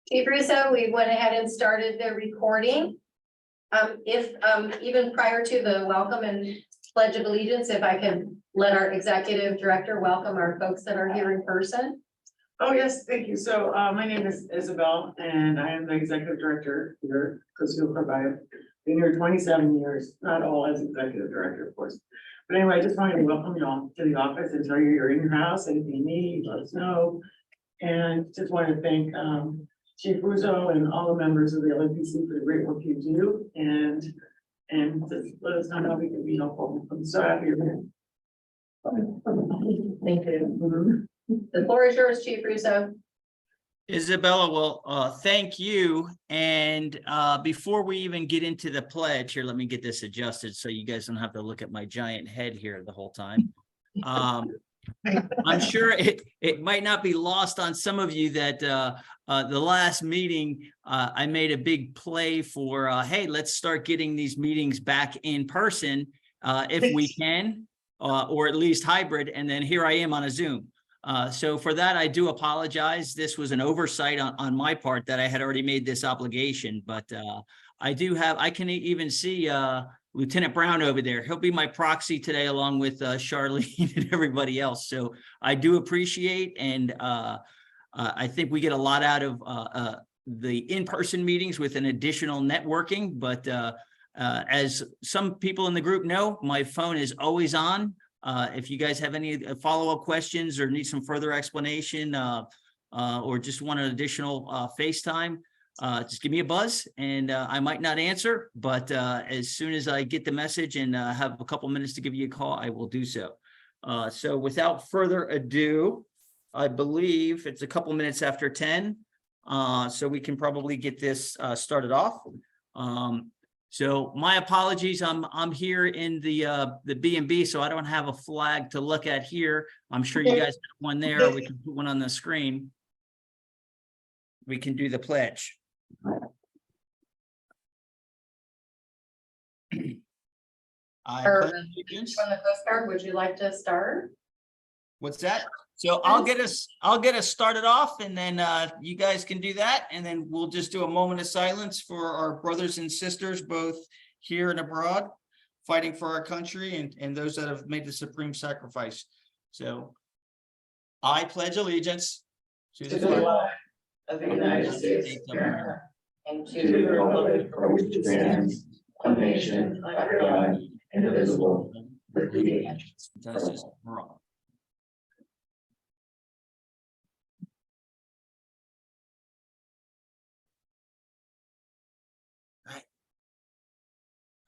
Chief Russo, we went ahead and started the recording. If even prior to the welcome and pledge of allegiance, if I could let our executive director welcome our folks that are here in person. Oh, yes, thank you. So my name is Isabel and I am the executive director here because you'll provide. Been here 27 years, not all as executive director, of course. But anyway, I just wanted to welcome you all to the office and tell you you're in your house. Anything you need, let us know. And just want to thank Chief Russo and all the members of the LEPC for the great work you do. And just let us know how we can be helpful. I'm so happy you're here. Thank you. The floor is yours, Chief Russo. Isabella, well, thank you. And before we even get into the pledge here, let me get this adjusted so you guys don't have to look at my giant head here the whole time. I'm sure it might not be lost on some of you that the last meeting, I made a big play for, hey, let's start getting these meetings back in person if we can, or at least hybrid. And then here I am on a Zoom. So for that, I do apologize. This was an oversight on my part that I had already made this obligation, but I can even see Lieutenant Brown over there. He'll be my proxy today along with Charlene and everybody else. So I do appreciate, and I think we get a lot out of the in-person meetings with an additional networking, but as some people in the group know, my phone is always on. If you guys have any follow-up questions or need some further explanation or just want an additional FaceTime, just give me a buzz and I might not answer, but as soon as I get the message and have a couple minutes to give you a call, I will do so. So without further ado, I believe it's a couple minutes after 10, so we can probably get this started off. So my apologies, I'm here in the B&B, so I don't have a flag to look at here. I'm sure you guys have one there. We can put one on the screen. We can do the pledge. I pledge allegiance. From the Coast Guard, would you like to start? What's that? So I'll get us started off, and then you guys can do that, and then we'll just do a moment of silence for our brothers and sisters, both here and abroad, fighting for our country, and those that have made the supreme sacrifice. So I pledge allegiance to the flag of the United States of America, And to the republic for which it stands, one nation, under God, indivisible, with liberty and justice for all.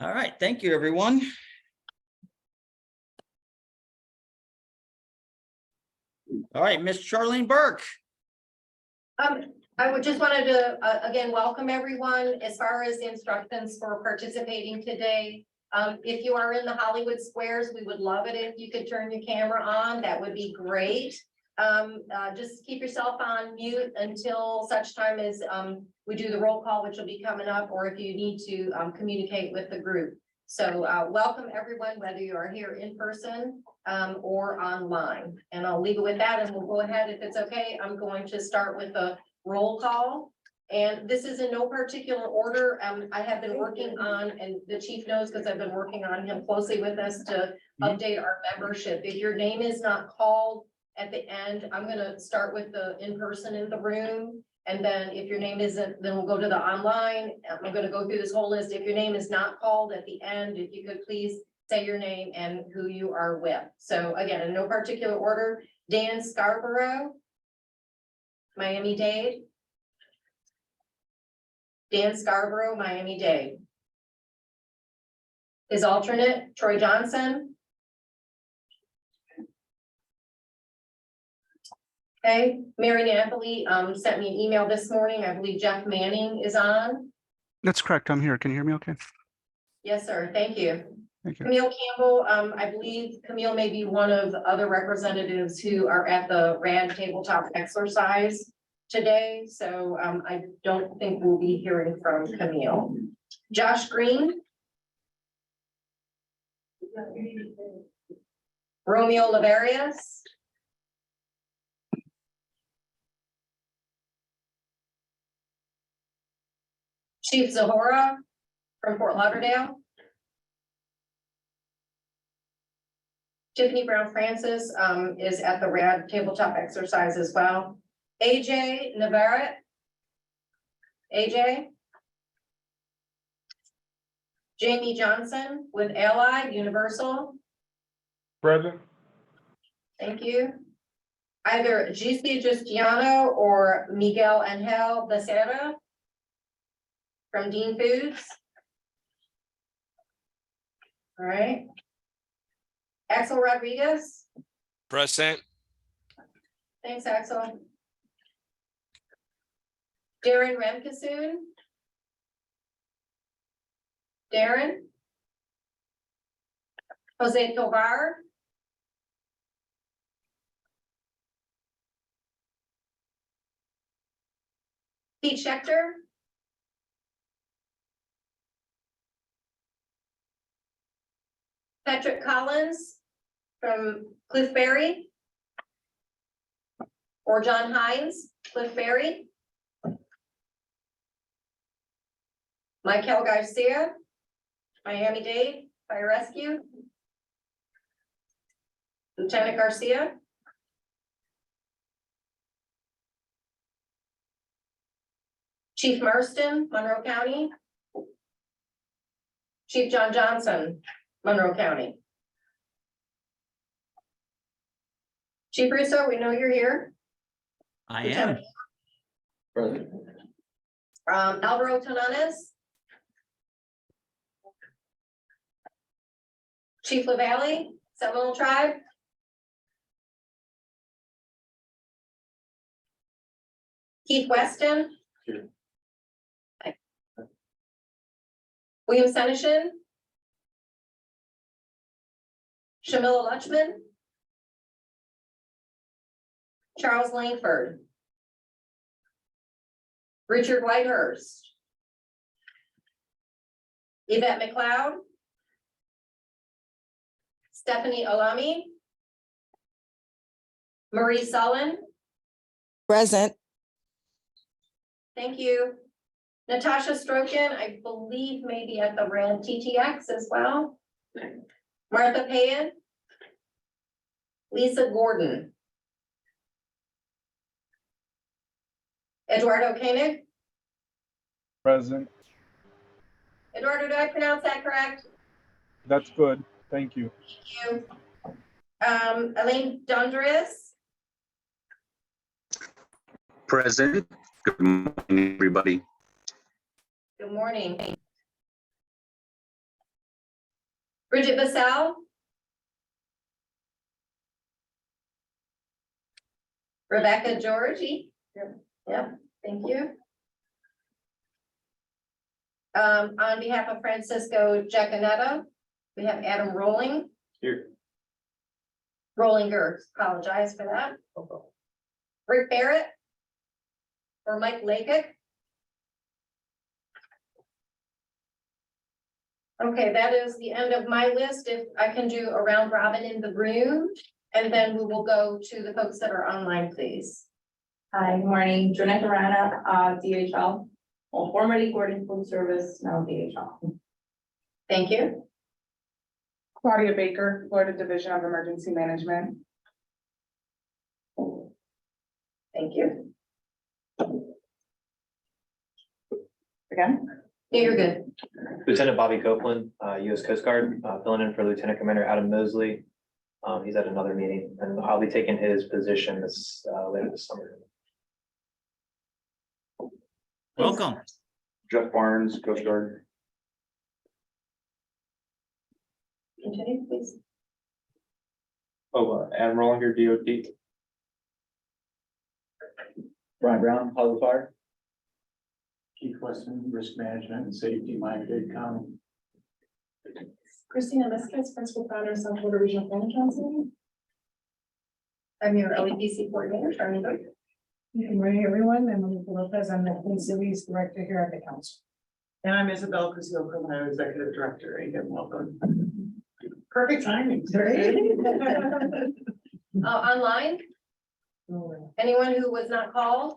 All right, thank you, everyone. All right, Miss Charlene Burke. I would just wanted to again welcome everyone. As far as the instructions for participating today, if you are in the Hollywood Squares, we would love it if you could turn your camera on. That would be great. Just keep yourself on mute until such time as we do the roll call, which will be coming up, or if you need to communicate with the group. So welcome everyone, whether you are here in person or online. And I'll leave it with that, and we'll go ahead if it's okay. I'm going to start with a roll call. And this is in no particular order. I have been working on, and the chief knows because I've been working on him closely with us to update our membership. If your name is not called at the end, I'm going to start with the in-person in the room. And then if your name isn't, then we'll go to the online. I'm going to go through this whole list. If your name is not called at the end, if you could please say your name and who you are with. So again, in no particular order, Dan Scarborough, Miami-Dade. Dan Scarborough, Miami-Dade. His alternate, Troy Johnson. Okay, Mary Napoli sent me an email this morning. I believe Jeff Manning is on. That's correct. I'm here. Can you hear me okay? Yes, sir. Thank you. Thank you. Camille Campbell, I believe Camille may be one of the other representatives who are at the RAD tabletop exercise today. So I don't think we'll be hearing from Camille. Josh Green. Romeo Laverius. Chief Zahora from Fort Lauderdale. Tiffany Brown Francis is at the RAD tabletop exercise as well. AJ Navarrete. AJ. Jamie Johnson with Allied Universal. Present. Thank you. Either GC Giustiano or Miguel Angel Becerra from Dean Foods. All right. Axel Rodriguez. Present. Thanks, Axel. Darren Ramkasoon. Darren. Jose Tovar. Pete Schechter. Patrick Collins from Cliff Berry. Or John Hines, Cliff Berry. Michael Garcia, Miami-Dade Fire Rescue. Lieutenant Garcia. Chief Marston, Monroe County. Chief John Johnson, Monroe County. Chief Russo, we know you're here. I am. Present. Alvaro Tonanes. Chief LaValle, Seminole Tribe. Keith Weston. Here. William Senishin. Shamila Lutchman. Charles Langford. Richard Whitehurst. Yvette McLeod. Stephanie Olami. Marie Sullen. Present. Thank you. Natasha Strokin, I believe maybe at the Red TTX as well. Martha Payan. Lisa Gordon. Eduardo Koenig. Present. Eduardo, did I pronounce that correct? That's good. Thank you. Thank you. Elaine Dondres. Present. Good morning, everybody. Good morning. Bridget Basal. Rebecca Georgie. Yep, thank you. On behalf of Francisco Giaconetta, we have Adam Rolling. Here. Rollinger, apologize for that. Rick Barrett. Or Mike Lakic. Okay, that is the end of my list. If I can do a round robin in the room, and then we will go to the folks that are online, please. Hi, good morning. Jonetta Rana, DHL, well, formerly Gordon Food Service, now DHL. Thank you. Claudia Baker, Florida Division of Emergency Management. Thank you. Again, Yeah, you're good. Lieutenant Bobby Copeland, U.S. Coast Guard, filling in for Lieutenant Commander Adam Mosley. He's at another meeting, and I'll be taking his position this later this summer. Welcome. Jeff Barnes, Coast Guard. Continue, please. Adam Rollinger, DOT. Brian Brown, Hollywood Fire. Keith Weston, Risk Management and Safety, Miami-Dade County. Christina Miskis, Principal Founder, South Florida Regional Planning Council. I'm your LEPC coordinator, Charlie Burke. Good morning, everyone. I'm Monica Lopez. I'm the Twin Cities Director here at the council. And I'm Isabel Cosio, Executive Director. Again, welcome. Perfect timing. Online, anyone who was not called?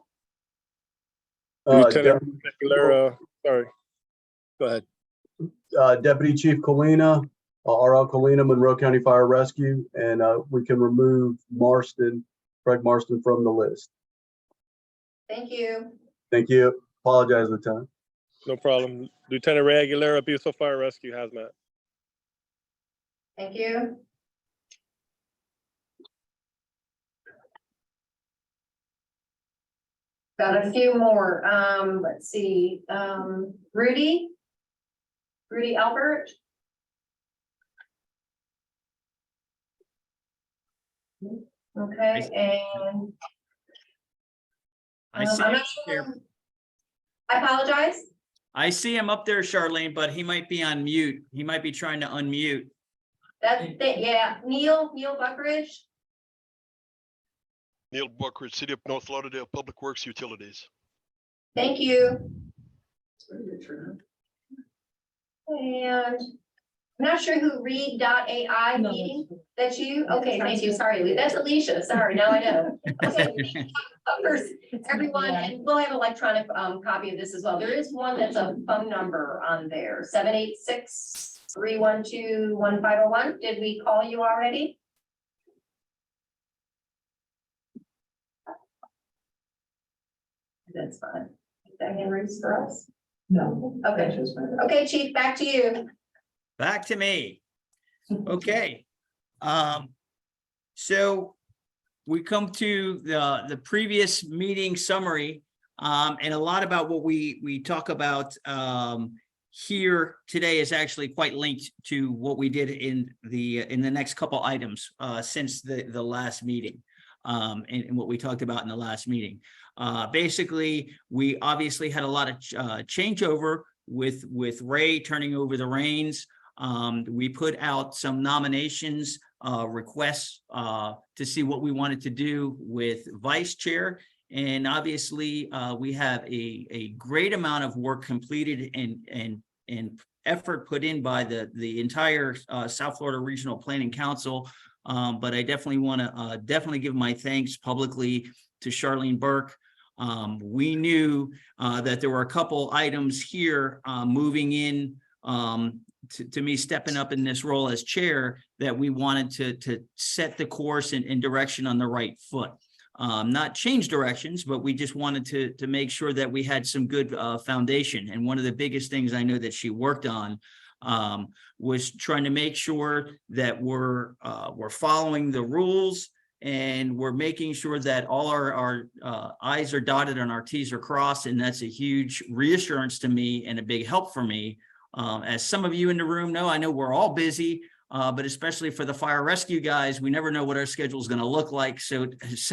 Lieutenant Aguilera, sorry. Go ahead. Deputy Chief Colina, RL Colina, Monroe County Fire Rescue, and we can remove Marston, Craig Marston from the list. Thank you. Thank you. Apologize, Lieutenant. No problem. Lieutenant Ray Aguilera, Buceo Fire Rescue, Hazmat. Thank you. Got a few more. Let's see, Rudy Albert. Okay, and I see I'm him not there. sure. I apologize. I see him up there, Charlene, but he might be on mute. He might be trying to unmute. That's it, yeah. Neil Buckridge. Neil Buckridge, City of North Lauderdale Public Works Utilities. Thank you. And I'm not sure who read.ai meeting, that's you? Okay, thank you, sorry, Lee. That's Alicia, sorry, now I know. Okay, first, everyone, and we'll have electronic copy of this as well. There is one that's a phone number on there, 786-312-1501. Did we call you already? That's fine. Is that Henry's for us? No. Okay. Okay, Chief, back to you. Back to me. Okay. So we come to the previous meeting summary, and a lot about what we talk about here today is actually quite linked to what we did in the next couple items since the last meeting, and what we talked about in the last meeting. Basically, we obviously had a lot of changeover with Ray turning over the reins. We put out some nominations, requests to see what we wanted to do with vice chair. And obviously, we have a great amount of work completed and effort put in by the entire South Florida Regional Planning Council. But I definitely want to definitely give my thanks publicly to Charlene Burke. We knew that there were a couple items here moving in to me stepping up in this role as chair that we wanted to set the course and direction on the right foot. Not change directions, but we just wanted to make sure that we had some good foundation. And one of the biggest things I know that she worked on was trying to make sure that we're following the rules, and we're making sure that all our I's are dotted and our T's are crossed. And that's a huge reassurance to me and a big help for me. As some of you in the room know, I know we're all busy, but especially for the fire rescue guys, we never know what our schedule is going to look like. So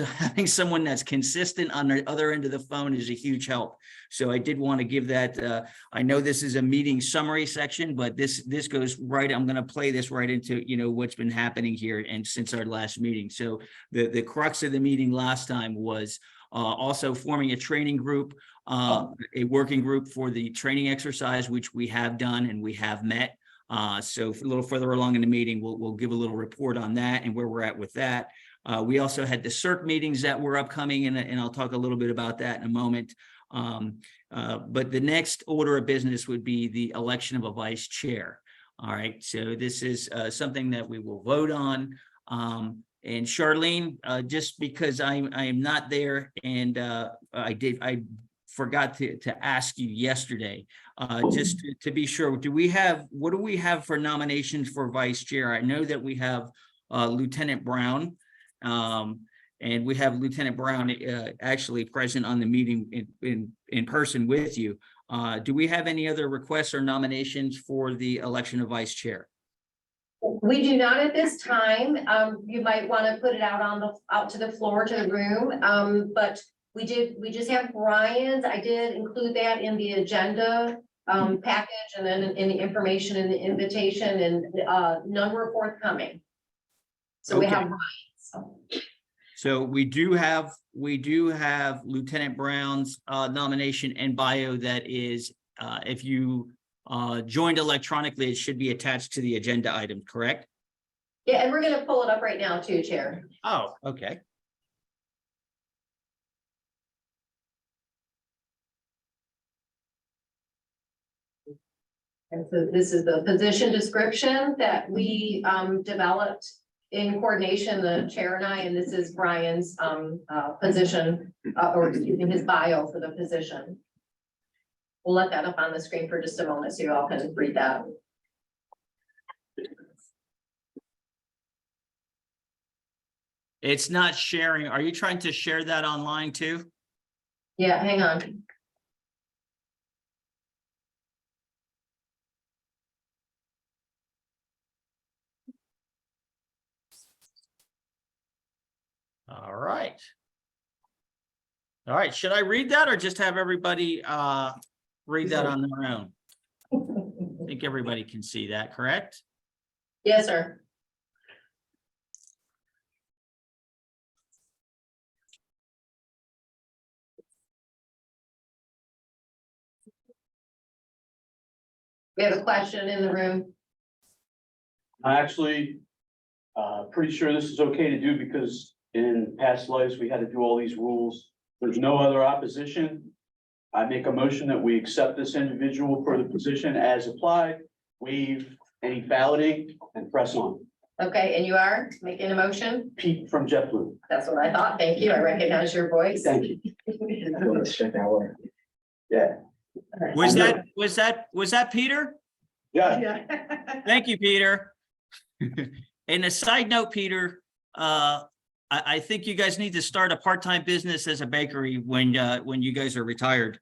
having someone that's consistent on the other end of the phone is a huge help. So I did want to give that. I know this is a meeting summary section, but this goes right. I'm going to play this right into, what's been happening here and since our last meeting. So the crux of the meeting last time was also forming a training group, a working group for the training exercise, which we have done and we have met. So a little further along in the meeting, we'll give a little report on that and where we're at with that. We also had the CERC meetings that were upcoming, and I'll talk a little bit about that in a moment. But the next order of business would be the election of a vice chair. All right, so this is something that we will vote on. And Charlene, just because I am not there, and I forgot to ask you yesterday, just to be sure, what do we have for nominations for vice chair? I know that we have Lieutenant Brown, and we have Lieutenant Brown actually present on the meeting in person with you. Do we have any other requests or nominations for the election of vice chair? We do not at this time. You might want to put it out to the floor, to the room. But we just have Brian's. I did include that in the agenda package, and then in the information and the invitation, and none were forthcoming. So okay. We have Brian's. So we do have Lieutenant Brown's nomination and bio that is, if you joined electronically, it should be attached to the agenda item, correct? Yeah, and we're going to pull it up right now too, Chair. Oh, okay. And so this is the position description that we developed in coordination, the chair and I, and this is Brian's position, or excuse me, his bio for the position. We'll let that up on the screen for just a moment so you all can read that. It's not sharing. Are you trying to share that online too? Yeah, hang on. All right. All right, should I read that or just have everybody read that on their own? I think everybody can see that, correct? Yes, sir. We have a question in the room. I actually, pretty sure this is okay to do because in past lives, we had to do all these rules. There's no other opposition. I make a motion that we accept this individual for the position as applied, waive any balloting and press on. Okay, and you are making a motion? Pete from JetBlue. That's what I thought. Thank you. I recognize your voice. Thank you. Let's check that one. Yeah. Was that Peter? Yeah. Thank you, Peter. And a side note, Peter, I think you guys need to start a part-time business as a bakery when you guys are retired.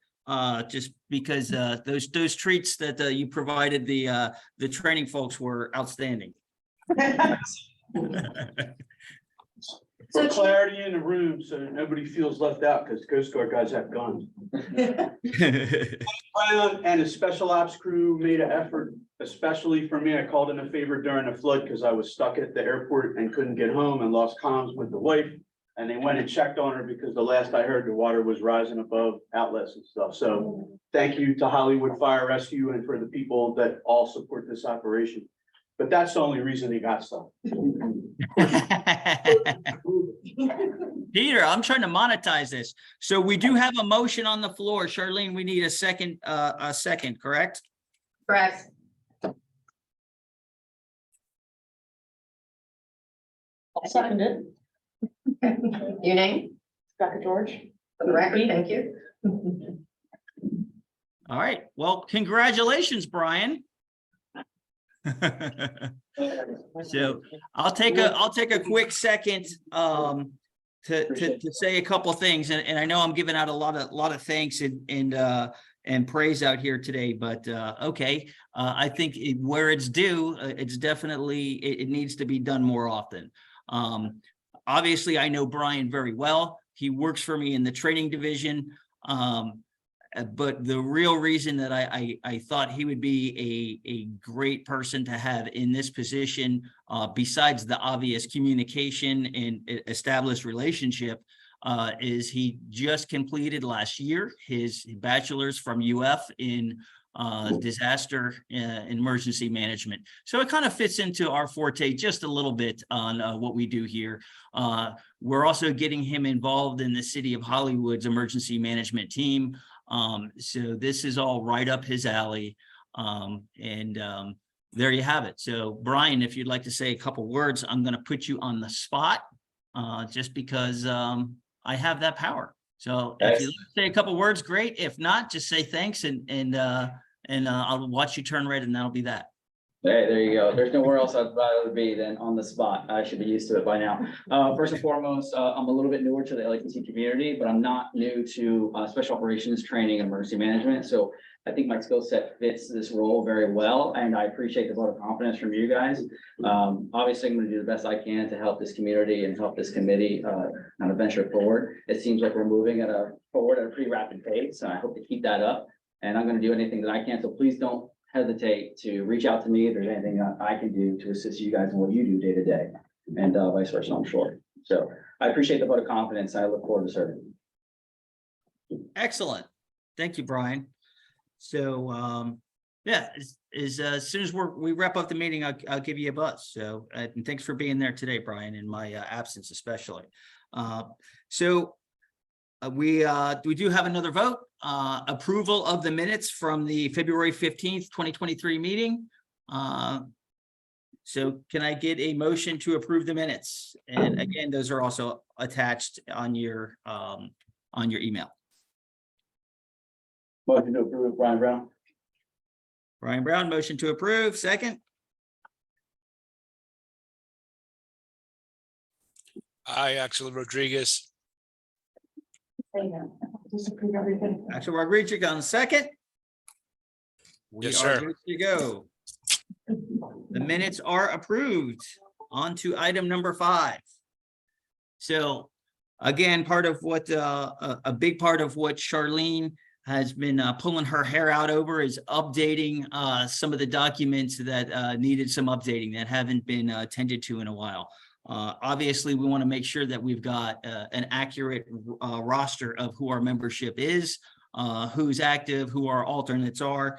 Just because those treats that you provided the training folks were outstanding. For clarity in the room, so nobody feels left out, because Coast Guard guys have guns. Brown and his special ops crew made an effort, especially for me. I called in a favor during the flood because I was stuck at the airport and couldn't get home and lost comms with the wife. And they went and checked on her because the last I heard, the water was rising above outlets and stuff. So thank you to Hollywood Fire Rescue and for the people that all support this operation. But that's the only reason he got stuff. Peter, I'm trying to monetize this. So we do have a motion on the floor. Charlene, we need a second, correct? Correct. I'll second it. Your name? Rebecca George. For the record, thank you. All right. Well, congratulations, Brian. So I'll take a quick second to say a couple things, and I know I'm giving out a lot of thanks and praise out here today, but okay, I think where it's due, it's definitely it needs to be done more often. Obviously, I know Brian very well. He works for me in the training division. But the real reason that I thought he would be a great person to have in this position, besides the obvious communication and established relationship, is he just completed last year his bachelor's from UF in disaster emergency management. So it kind of fits into our forte just a little bit on what we do here. We're also getting him involved in the city of Hollywood's emergency management team. So this is all right up his alley. There you have it. So Brian, if you'd like to say a couple words, I'm going to put you on the spot just because I have that power. So if you say a couple words, great. If not, just say thanks and I'll watch you turn red and that'll be that. Hey, there you go. There's nowhere else I'd rather be than on the spot. I should be used to it by now. First and foremost, I'm a little bit newer to the LEPC community, but I'm not new to special operations training and emergency management. So I think my skill set fits this role very well, and I appreciate the vote of confidence from you guys. Obviously, I'm going to do the best I can to help this community and help this committee on a venture forward. It seems like we're moving forward at a pretty rapid pace, and I hope to keep that up. And I'm going to do anything that I can. So please don't hesitate to reach out to me if there's anything that I can do to assist you guys in what you do day to day, and vice versa, I'm sure. So I appreciate the vote of confidence. I look forward to serving. Excellent. Thank you, Brian. So yeah, as soon as we wrap up the meeting, I'll give you a buzz. So and thanks for being there today, Brian, in my absence especially. So we do have another vote, approval of the minutes from the February 15th, 2023 meeting. So can I get a motion to approve the minutes? And again, those are also attached on your email. Motion to approve, Brian Brown. Brian Brown, motion to approve, second. Axel Rodriguez. Just approve everything. Axel Rodriguez on second. We Yes, are sir. good to go. The minutes are approved. On to item number 5. So again, part of what a big part of what Charlene has been pulling her hair out over is updating some of the documents that needed some updating that haven't been tended to in a while. Obviously, we want to make sure that we've got an accurate roster of who our membership is, who's active, who our alternates are.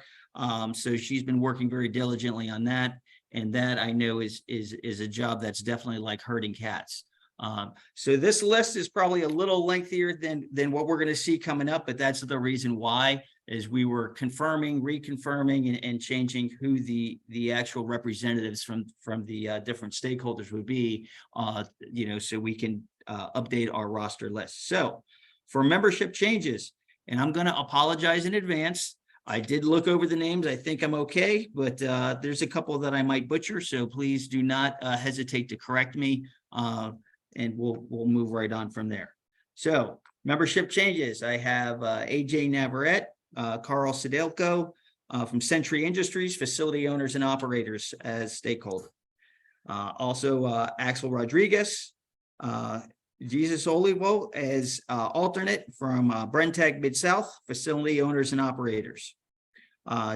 So she's been working very diligently on that. And that I know is a job that's definitely like herding cats. So this list is probably a little lengthier than what we're going to see coming up, but that's the reason why, is we were confirming, reconfirming, and changing who the actual representatives from the different stakeholders would be, so we can update our roster list. So for membership changes, and I'm going to apologize in advance. I did look over the names. I think I'm okay, but there's a couple that I might butcher, so please do not hesitate to correct me. And we'll move right on from there. So membership changes. I have AJ Navarrete, Carl Sedelko from Century Industries, facility owners and operators as stakeholder. Also Axel Rodriguez, Jesus Olivo as alternate from Brentag Mid-South, facility owners and operators.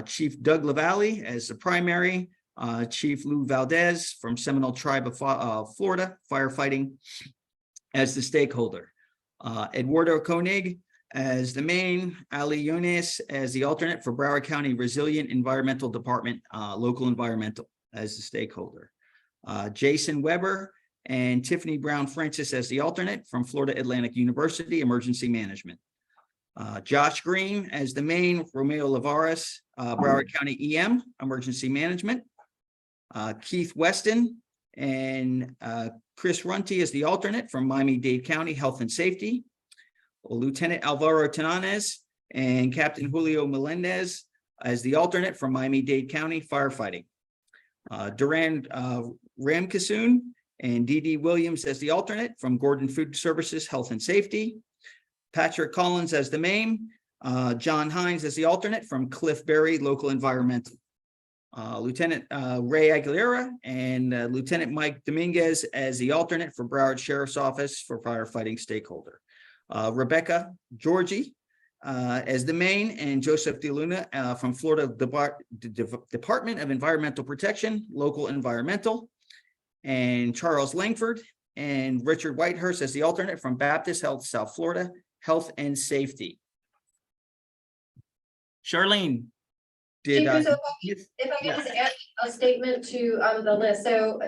Chief Doug LaValle as the primary. Chief Lou Valdez from Seminole Tribe of Florida, firefighting, as the stakeholder. Eduardo Koenig as the main, Ali Yunis as the alternate for Broward County Resilient Environmental Department, local environmental, as the stakeholder. Jason Weber and Tiffany Brown Francis as the alternate from Florida Atlantic University, emergency management. Josh Green as the main, Romeo Lavares, Broward County EM, emergency management. Keith Weston and Chris Runty as the alternate from Miami-Dade County Health and Safety. Lieutenant Alvaro Tananes and Captain Julio Melendez as the alternate from Miami-Dade County Firefighting. Duran Ramkasoon and Dee Williams as the alternate from Gordon Food Services Health and Safety. Patrick Collins as the main. John Hines as the alternate from Cliff Berry Local Environmental. Lieutenant Ray Aguilera and Lieutenant Mike Dominguez as the alternate for Broward Sheriff's Office for firefighting stakeholder. Rebecca Georgie as the main, and Joseph DeLuna from Florida Department of Environmental Protection, local environmental. And Charles Langford and Richard Whitehurst as the alternate from Baptist Health South Florida, health and safety. Charlene. Chief, so if I could just add a statement to the list, so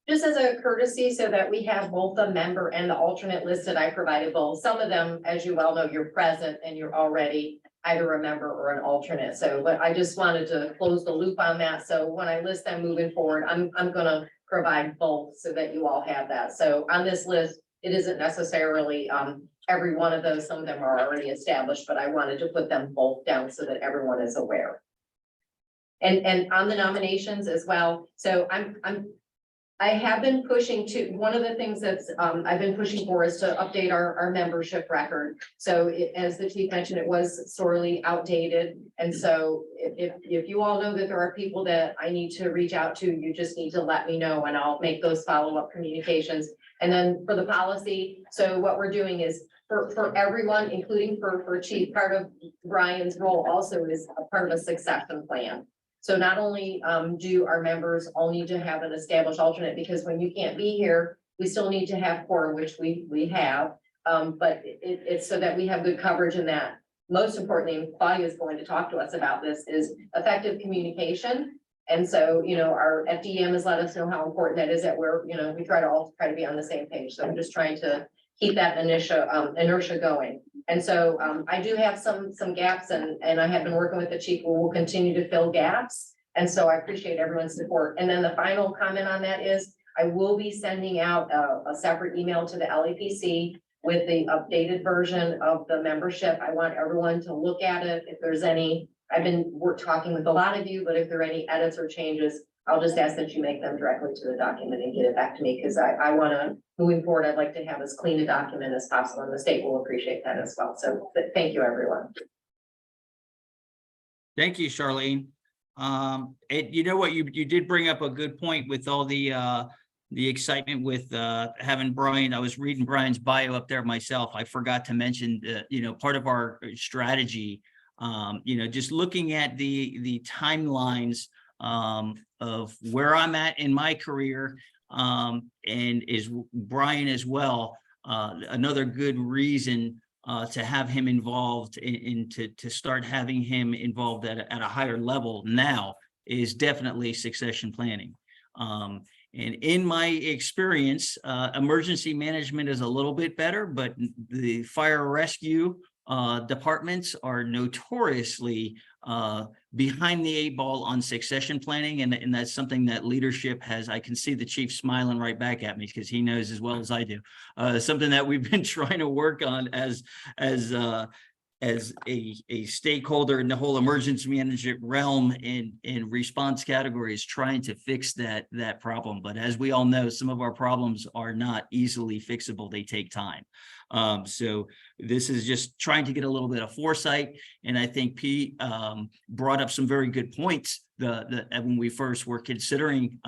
just as a courtesy, so that we have both the member and the alternate listed, I provided both. Some of them, as you well know, you're present and you're already either a member or an alternate. So, but I just wanted to close the loop on that. So when I list them moving forward, I'm gonna provide both so that you all have that. So on this list, it isn't necessarily every one of those. Some of them are already established, but I wanted to put them both down so that everyone is aware. And on the nominations as well. So I have been pushing to, one of the things that's I've been pushing for is to update our membership record. So as the chief mentioned, it was sorely outdated. And so if you all know that there are people that I need to reach out to, you just need to let me know and I'll make those follow-up communications. And then for the policy, so what we're doing is for everyone, including for chief, part of Brian's role also is a part of a succession plan. So not only do our members all need to have an established alternate, because when you can't be here, we still need to have quorum, which we have. But it's so that we have good coverage in that. Most importantly, and Claudia is going to talk to us about this, is effective communication. And so, our FDM has let us know how important that is, that we're, we try to be on the same page. So I'm just trying to keep that inertia going. And so I do have some gaps and I have been working with the chief who will continue to fill gaps. And so I appreciate everyone's support. And then the final comment on that is I will be sending out a separate email to the LEPC with the updated version of the membership. I want everyone to look at it. If there's any, we're talking with a lot of you, but if there are any edits or changes, I'll just ask that you make them directly to the document and get it back to me, because I want to, moving forward, I'd like to have as clean a document as possible, and the state will appreciate that as well. So thank you, everyone. Thank you, Charlene. You know what, you did bring up a good point with all the excitement with having Brian. I was reading Brian's bio up there myself. I forgot to mention, part of our strategy, just looking at the timelines of where I'm at in my career, and is Brian as well. Another good reason to have him involved to start having him involved at a higher level now is definitely succession planning. And in my experience, emergency management is a little bit better, but the fire rescue departments are notoriously behind the 8 ball on succession planning, and that's something that leadership has. I can see the chief smiling right back at me because he knows as well as I do. Something that we've been trying to work on as a stakeholder in the whole emergency management realm in response categories, trying to fix that problem. But as we all know, some of our problems are not easily fixable. They take time. So this is just trying to get a little bit of foresight. And I think Pete brought up some very good points when we first were considering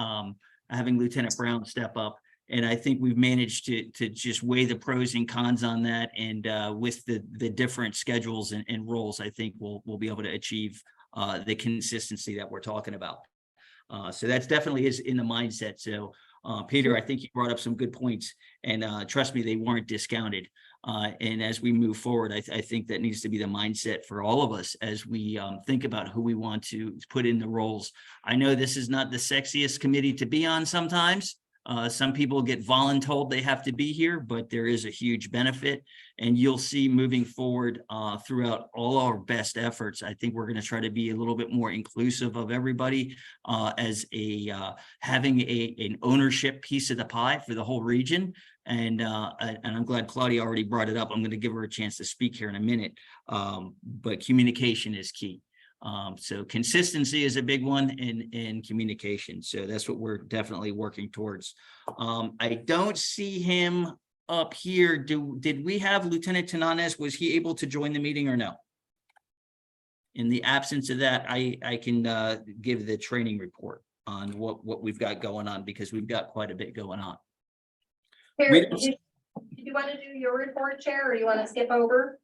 having Lieutenant Brown step up. And I think we've managed to just weigh the pros and cons on that. And with the different schedules and roles, I think we'll be able to achieve the consistency that we're talking about. So that's definitely is in the mindset. So Peter, I think you brought up some good points, and trust me, they weren't discounted. And as we move forward, I think that needs to be the mindset for all of us as we think about who we want to put in the roles. I know this is not the sexiest committee to be on sometimes. Some people get voluntold they have to be here, but there is a huge benefit, and you'll see moving forward throughout all our best efforts. I think we're going to try to be a little bit more inclusive of everybody as having an ownership piece of the pie for the whole region. And I'm glad Claudia already brought it up. I'm going to give her a chance to speak here in a minute, but communication is key. So consistency is a big one in communication. So that's what we're definitely working towards. I don't see him up here. Did we have Lieutenant Tananes? Was he able to join the meeting or no? In the absence of that, I can give the training report on what we've got going on, because we've got quite a bit going on. Here, did you want to do your report, Chair, or you want to skip over?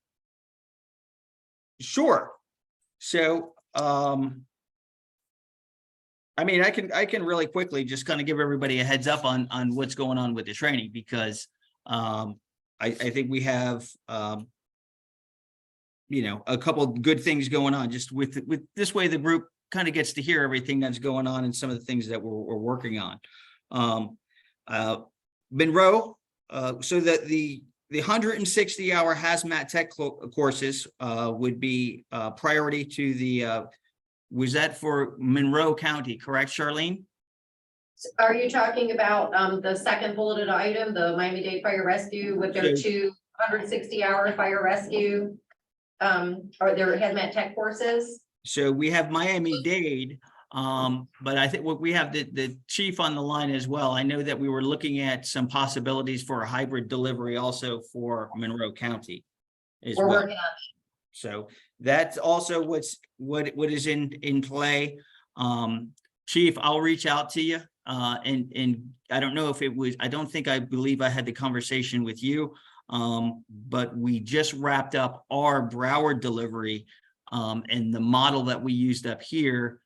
Sure. So, I mean, I can really quickly just kind of give everybody a heads up on what's going on with the training, because I think we have, a couple of good things going on just with this way. The group kind of gets to hear everything that's going on and some of the things that we're working on. Monroe, so that the 160-hour hazmat tech courses would be priority to the, was that for Monroe County, correct, Charlene? Are you talking about the second bulleted item, the Miami-Dade Fire Rescue with their 260-hour fire rescue, or their hazmat tech courses? So we have Miami-Dade, but I think what we have the chief on the line as well. I know that we were looking at some possibilities for a hybrid delivery also for Monroe County as well. We're working on it. So that's also what is in play. Chief, I'll reach out to you. And I don't know if it was, I believe I had the conversation with you, but we just wrapped up our Broward delivery, and the model that we used up here.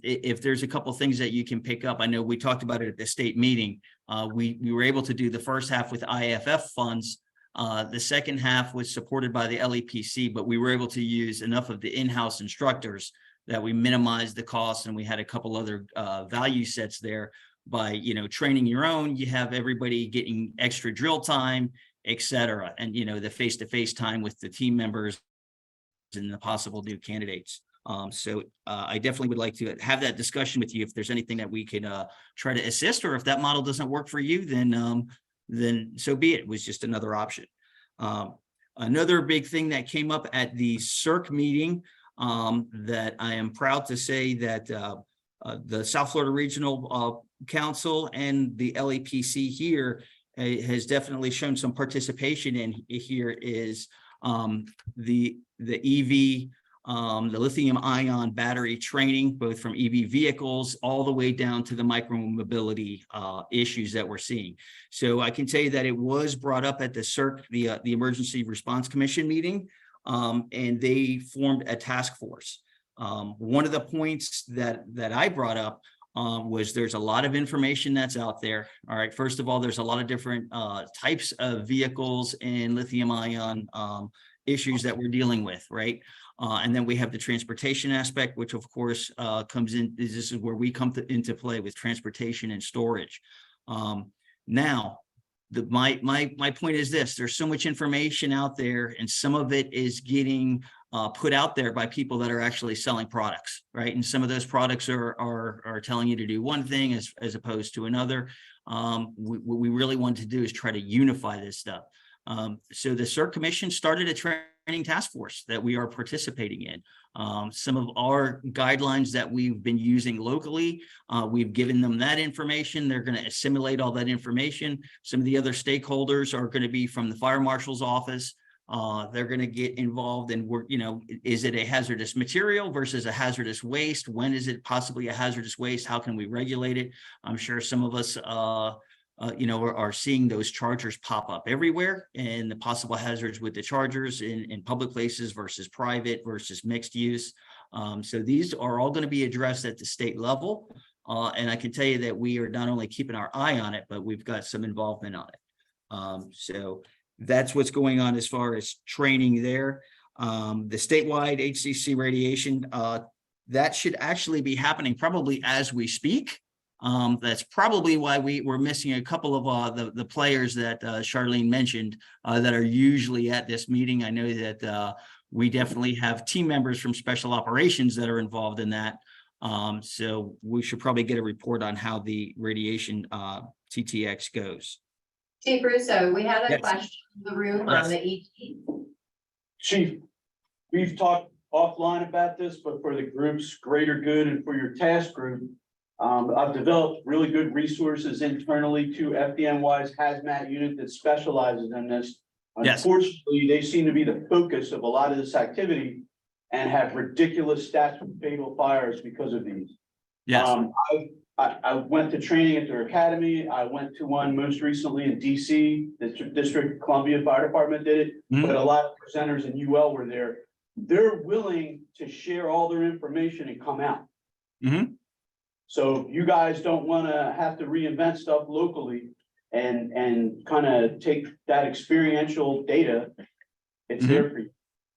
If there's a couple things that you can pick up, I know we talked about it at the state meeting. We were able to do the first half with IFF funds. The second half was supported by the LEPC, but we were able to use enough of the in-house instructors that we minimized the costs, and we had a couple other value sets there by, training your own. You have everybody getting extra drill time, et cetera. And, the face-to-face time with the team members and the possible new candidates. So I definitely would like to have that discussion with you. If there's anything that we can try to assist, or if that model doesn't work for you, then so be it. It was just another option. Another big thing that came up at the CERC meeting that I am proud to say that the South Florida Regional Council and the LEPC here has definitely shown some participation in here is the EV, the lithium ion battery training, both from EV vehicles all the way down to the micro mobility issues that we're seeing. So I can tell you that it was brought up at the CERC, the Emergency Response Commission meeting, and they formed a task force. One of the points that I brought up was there's a lot of information that's out there. All right, first of all, there's a lot of different types of vehicles and lithium ion issues that we're dealing with, right? And then we have the transportation aspect, which of course comes in. This is where we come into play with transportation and storage. Now, my point is this: there's so much information out there, and some of it is getting put out there by people that are actually selling products, right? And some of those products are telling you to do one thing as opposed to another. What we really want to do is try to unify this stuff. So the CERC Commission started a training task force that we are participating in. Some of our guidelines that we've been using locally, we've given them that information. They're going to assimilate all that information. Some of the other stakeholders are going to be from the fire marshal's office. They're going to get involved in work, is it a hazardous material versus a hazardous waste? When is it possibly a hazardous waste? How can we regulate it? I'm sure some of us are seeing those chargers pop up everywhere, and the possible hazards with the chargers in public places versus private versus mixed use. So these are all going to be addressed at the state level. And I can tell you that we are not only keeping our eye on it, but we've got some involvement on it. So that's what's going on as far as training there. The statewide HCC radiation, that should actually be happening probably as we speak. That's probably why we're missing a couple of the players that Charlene mentioned that are usually at this meeting. I know that we definitely have team members from special operations that are involved in that. So we should probably get a report on how the radiation TTX goes. Chief Russo, we had a Yes. question in the room Yes. on the ET. Chief, we've talked offline about this, but for the group's greater good and for your task group, I've developed really good resources internally to FDNY's hazmat unit that specializes in this. Yes. Unfortunately, they seem to be the focus of a lot of this activity and have ridiculous stats with fatal fires because of these. Yes. I went to training at their academy. I went to one most recently in DC. The District of Columbia Fire Department did it, but a lot of presenters in UL were there. They're willing to share all their information and come out. So you guys don't want to have to reinvent stuff locally and kind of take that experiential data. It's there for you.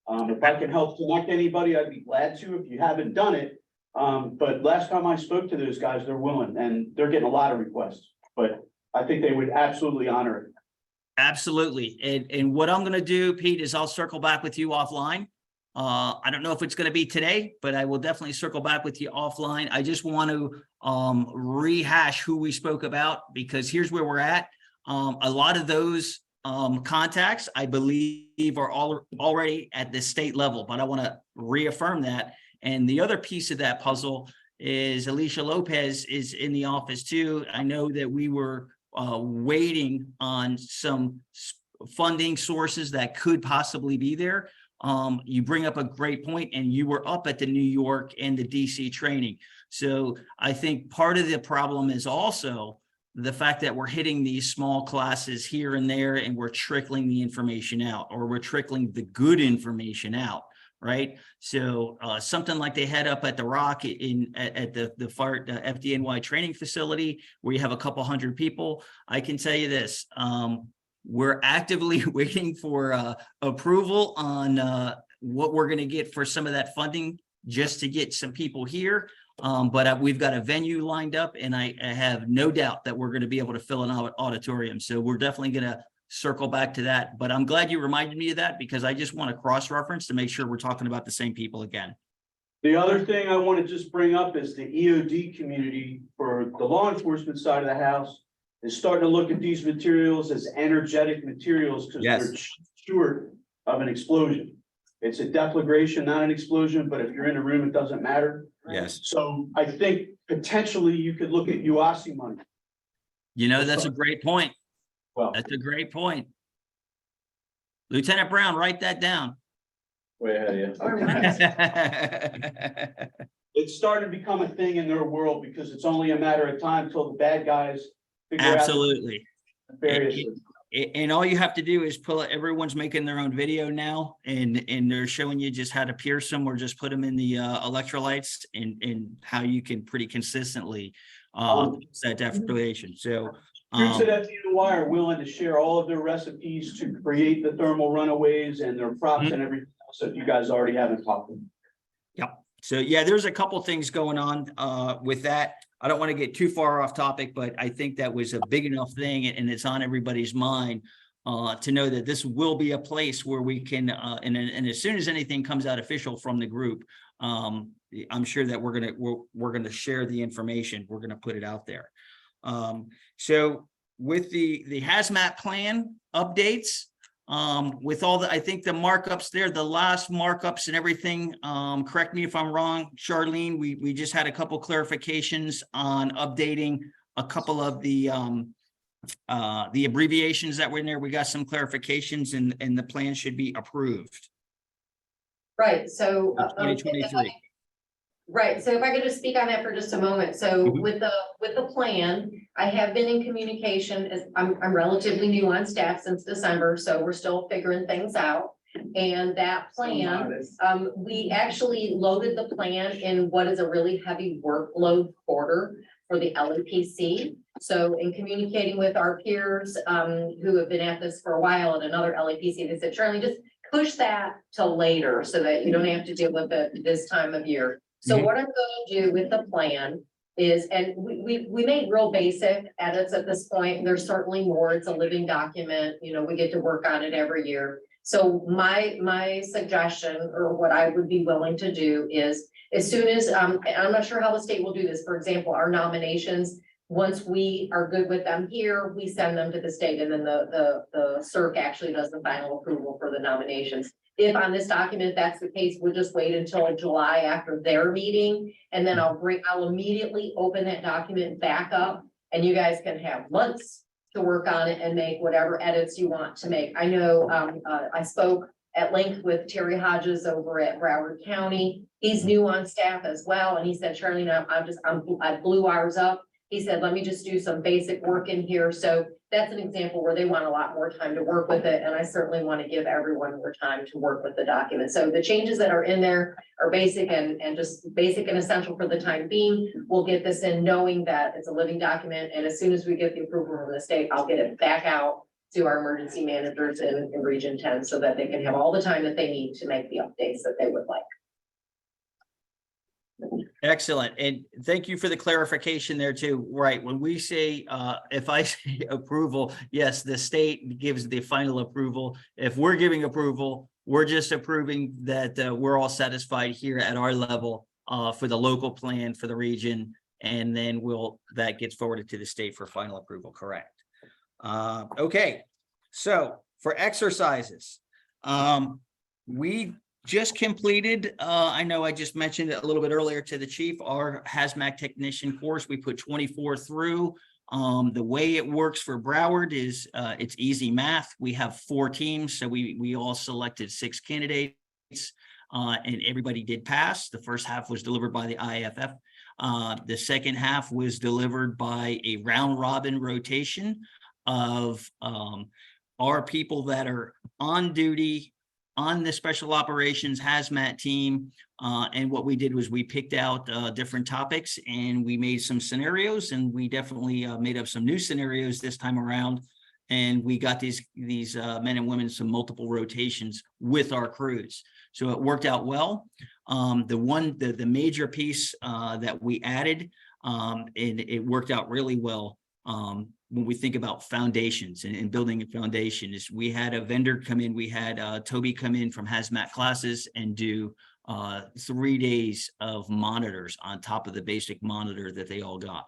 If I can help connect anybody, I'd be glad to if you haven't done it. But last time I spoke to those guys, they're willing and they're getting a lot of requests, but I think they would absolutely honor it. Absolutely. And what I'm going to do, Pete, is I'll circle back with you offline. I don't know if it's going to be today, but I will definitely circle back with you offline. I just want to rehash who we spoke about, because here's where we're at. A lot of those contacts, I believe, are already at the state level, but I want to reaffirm that. And the other piece of that puzzle is Alicia Lopez is in the office too. I know that we were waiting on some funding sources that could possibly be there. You bring up a great point, and you were up at the New York and the DC training. So I think part of the problem is also the fact that we're hitting these small classes here and there, and we're trickling the information out, or we're trickling the good information out. Right. So something like they had up at the Rock at the fire FDNY training facility, where you have a couple hundred people. I can tell you this. We're actively waiting for approval on what we're going to get for some of that funding, just to get some people here. But we've got a venue lined up, and I have no doubt that we're going to be able to fill an auditorium. So we're definitely going to circle back to that. But I'm glad you reminded me of that because I just want to cross-reference to make sure we're talking about the same people again. The other thing I want to just bring up is the EOD community for the law enforcement side of the house is starting to look at these materials as energetic materials because they're short of an explosion. It's a deflagration, not an explosion, but if you're in a room, it doesn't matter. Yes. So I think potentially you could look at UASI money. You know, that's a great point. Well, That's a great point. Lieutenant Brown, write that down. Way ahead of you. it's starting to become a thing in their world because it's only a matter of time till the bad guys figure out. Absolutely. Various. And all you have to do is pull it. Everyone's making their own video now, and they're showing you just how to pierce them or just put them in the electrolytes and how you can pretty consistently set deflagration. So Troops at FDNY are willing to share all of their recipes to create the thermal runaways and their props and everything else that you guys already haven't talked about. Yep. So yeah, there's a couple things going on with that. I don't want to get too far off topic, but I think that was a big enough thing and it's on everybody's mind to know that this will be a place where we can, and as soon as anything comes out official from the group, I'm sure that we're gonna share the information. We're gonna put it out there. So with the hazmat plan updates, with all the, I think the markups there, the last markups and everything, correct me if I'm wrong, Charlene, we just had a couple clarifications on updating a couple of the abbreviations that were in there. We got some clarifications and the plan should be approved. Right, so. 2023. Right, so if I could just speak on that for just a moment. So with the plan, I have been in communication as I'm relatively new on staff since December, so we're still figuring things out. And that plan, we actually loaded the plan in what is a really heavy workload quarter for the LEPC. So in communicating with our peers who have been at this for a while at another LEPC, they said, Charlie, just push that till later so that you don't have to deal with it this time of year. So what I'm going to do with the plan is, and we made real basic edits at this point. There's certainly more. It's a living document. You know, we get to work on it every year. So my suggestion or what I would be willing to do is as soon as, I'm not sure how the state will do this. For example, our nominations, once we are good with them here, we send them to the state and then the CERC actually does the final approval for the nominations. If on this document, that's the case, we'll just wait until July after their meeting. And then I'll immediately open that document back up and you guys can have months to work on it and make whatever edits you want to make. I know I spoke at length with Terry Hodges over at Broward County. He's new on staff as well. And he said, Charlie, I blew ours up. He said, let me just do some basic work in here. So that's an example where they want a lot more time to work with it. And I certainly want to give everyone more time to work with the document. So the changes that are in there are basic and just basic and essential for the time being. We'll get this in knowing that it's a living document. And as soon as we get the approval from the state, I'll get it back out to our emergency managers in Region 10 so that they can have all the time that they need to make the updates that they would like. Excellent. And thank you for the clarification there too. Right. When we say, if I say approval, yes, the state gives the final approval. If we're giving approval, we're just approving that we're all satisfied here at our level for the local plan for the region. And then that gets forwarded to the state for final approval. Correct. Okay. So for exercises, we just completed, I know I just mentioned it a little bit earlier to the chief, our hazmat technician course. We put 24 through. The way it works for Broward is it's easy math. We have 4 teams, so we all selected 6 candidates, and everybody did pass. The first half was delivered by the IAFF. The second half was delivered by a round robin rotation of our people that are on duty on the special operations hazmat team. And what we did was we picked out different topics and we made some scenarios, and we definitely made up some new scenarios this time around. And we got these men and women some multiple rotations with our crews. So it worked out well. The major piece that we added, and it worked out really well, when we think about foundations and building a foundation is we had a vendor come in, we had Toby come in from Hazmat Classes and do 3 days of monitors on top of the basic monitor that they all got.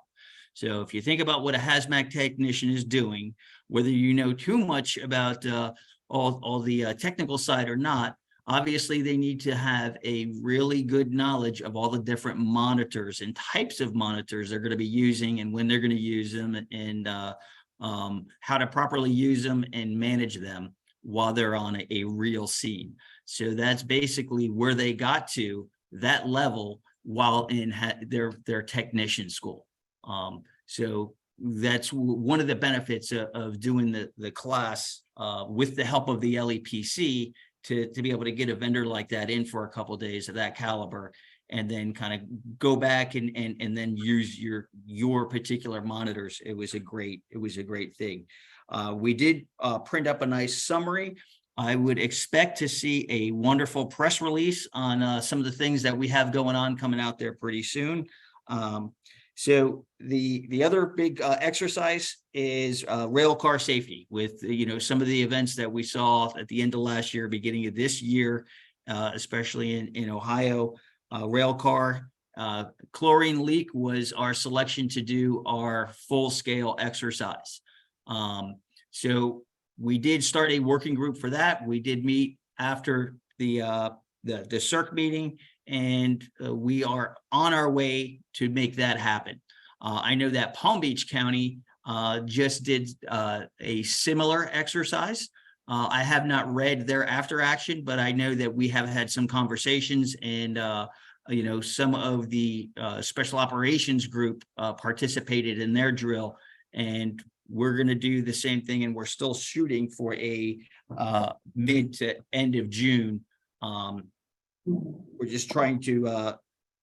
So if you think about what a hazmat technician is doing, whether you know too much about all the technical side or not, obviously they need to have a really good knowledge of all the different monitors and types of monitors they're going to be using and when they're going to use them and how to properly use them and manage them while they're on a real scene. So that's basically where they got to that level while in their technician school. So that's one of the benefits of doing the class with the help of the LEPC to be able to get a vendor like that in for a couple of days of that caliber, and then kind of go back and then use your particular monitors. It was a great thing. We did print up a nice summary. I would expect to see a wonderful press release on some of the things that we have going on coming out there pretty soon. So the other big exercise is rail car safety with, some of the events that we saw at the end of last year, beginning of this year, especially in Ohio. Rail car chlorine leak was our selection to do our full scale exercise. So we did start a working group for that. We did meet after the CERC meeting, and we are on our way to make that happen. I know that Palm Beach County just did a similar exercise. I have not read their after action, but I know that we have had some conversations, and some of the special operations group participated in their drill, and we're going to do the same thing, and we're still shooting for a mid to end of June. We're just trying to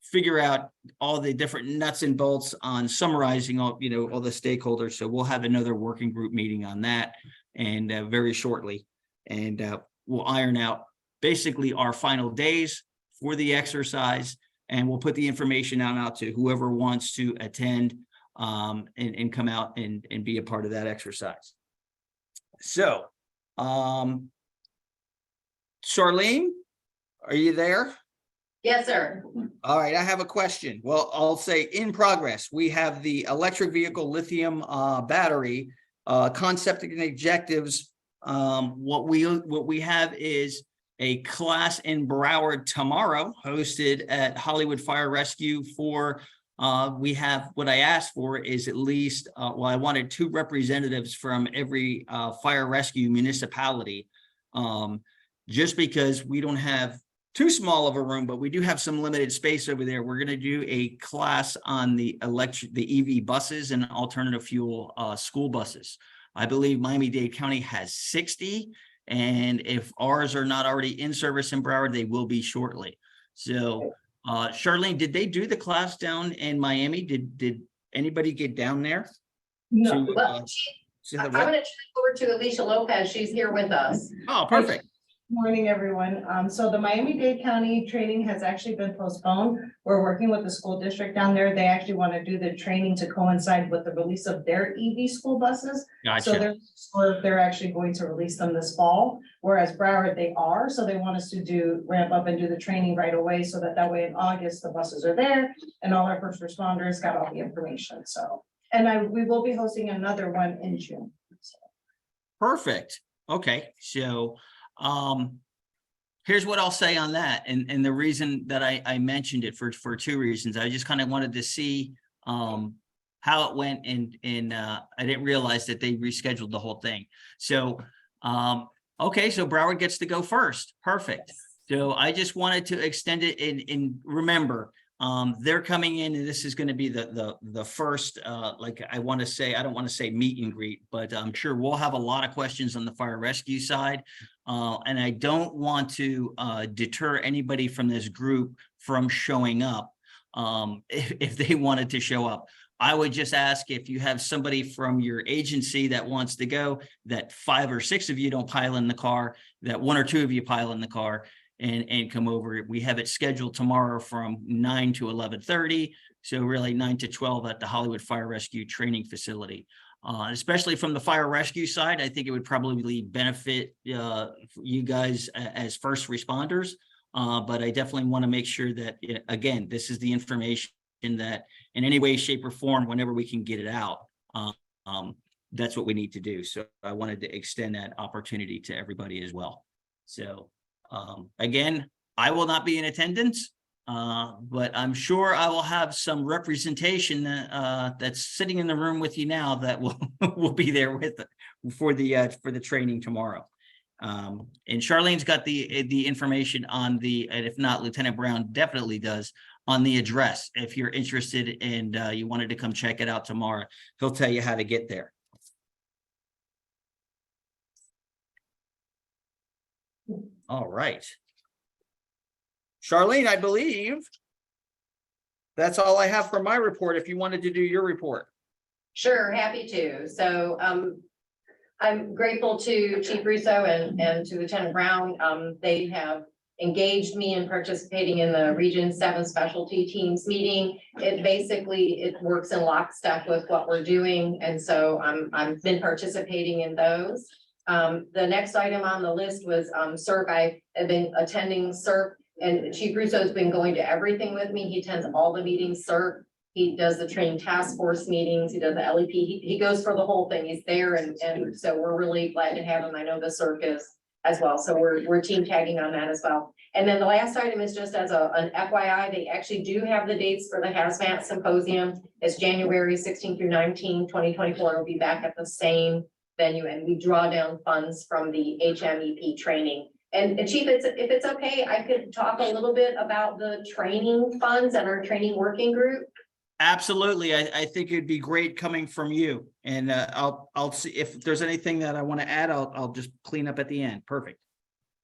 figure out all the different nuts and bolts on summarizing all the stakeholders. So we'll have another working group meeting on that, and very shortly, and we'll iron out basically our final days for the exercise, and we'll put the information out to whoever wants to attend and come out and be a part of that exercise. So, Charlene, are you there? Yes, sir. All right, I have a question. Well, I'll say in progress. We have the electric vehicle lithium battery concept and objectives. What we have is a class in Broward tomorrow, hosted at Hollywood Fire Rescue for. We have, what I asked for is at least, I wanted 2 representatives from every fire rescue municipality, just because we don't have too small of a room, but we do have some limited space over there. We're going to do a class on the EV buses and alternative fuel school buses. I believe Miami-Dade County has 60, and if ours are not already in service in Broward, they will be shortly. So, Charlene, did they do the class down in Miami? Did anybody get down there? No. To, Well, I'm going to turn it over to Alicia Lopez. She's here with us. Oh, perfect. Morning, everyone. So the Miami-Dade County training has actually been postponed. We're working with the school district down there. They actually want to do the training to coincide with the release of their EV school buses. Gotcha. So they're actually going to release them this fall, whereas Broward they are. So they want us to ramp up and do the training right away, so that way in August the buses are there and all our first responders got all the information. So, and we will be hosting another one in June. So. Perfect. Okay, so. Here's what I'll say on that. And the reason that I mentioned it for 2 reasons. I just kind of wanted to see how it went, and I didn't realize that they rescheduled the whole thing. So, okay, so Broward gets to go first. Perfect. So I just wanted to extend it and remember, they're coming in, and this is going to be the first, like I want to say, I don't want to say meet and greet, but I'm sure we'll have a lot of questions on the fire rescue side. And I don't want to deter anybody from this group from showing up if they wanted to show up. I would just ask if you have somebody from your agency that wants to go, that 5 or 6 of you don't pile in the car, that 1 or 2 of you pile in the car and come over. We have it scheduled tomorrow from 9 to 11:30. So really 9 to 12 at the Hollywood Fire Rescue Training Facility. especially from the fire rescue side. I think it would probably benefit you guys as first responders. But I definitely want to make sure that, again, this is the information that in any way, shape, or form, whenever we can get it out, that's what we need to do. So I wanted to extend that opportunity to everybody as well. So again, I will not be in attendance, but I'm sure I will have some representation that's sitting in the room with you now that will be there with for the training tomorrow. And Charlene's got the information on and if not, Lieutenant Brown definitely does, on the address. If you're interested and you wanted to come check it out tomorrow, he'll tell you how to get there. All right. Charlene, I believe that's all I have for my report. If you wanted to do your report. Sure, happy to. So I'm grateful to Chief Russo and to Lieutenant Brown. They have engaged me in participating in the Region 7 Specialty Teams meeting. It works in lockstep with what we're doing. And so I've been participating in those. The next item on the list was CERC. I have been attending CERC, and Chief Russo has been going to everything with me. He attends all the meetings, CERC. He does the training task force meetings. He does the LEP. He goes for the whole thing. He's there. And so we're really glad to have him. I know the CERC is as well. So we're team tagging on that as well. And then the last item is just as an FYI, they actually do have the dates for the hazmat symposium. It's January 16 through 19, 2024. It'll be back at the same venue, and we draw down funds from the HMEP training. And Chief, if it's okay, I could talk a little bit about the training funds and our training working group. Absolutely. I think it'd be great coming from you. And I'll see if there's anything that I want to add. I'll just clean up at the end. Perfect.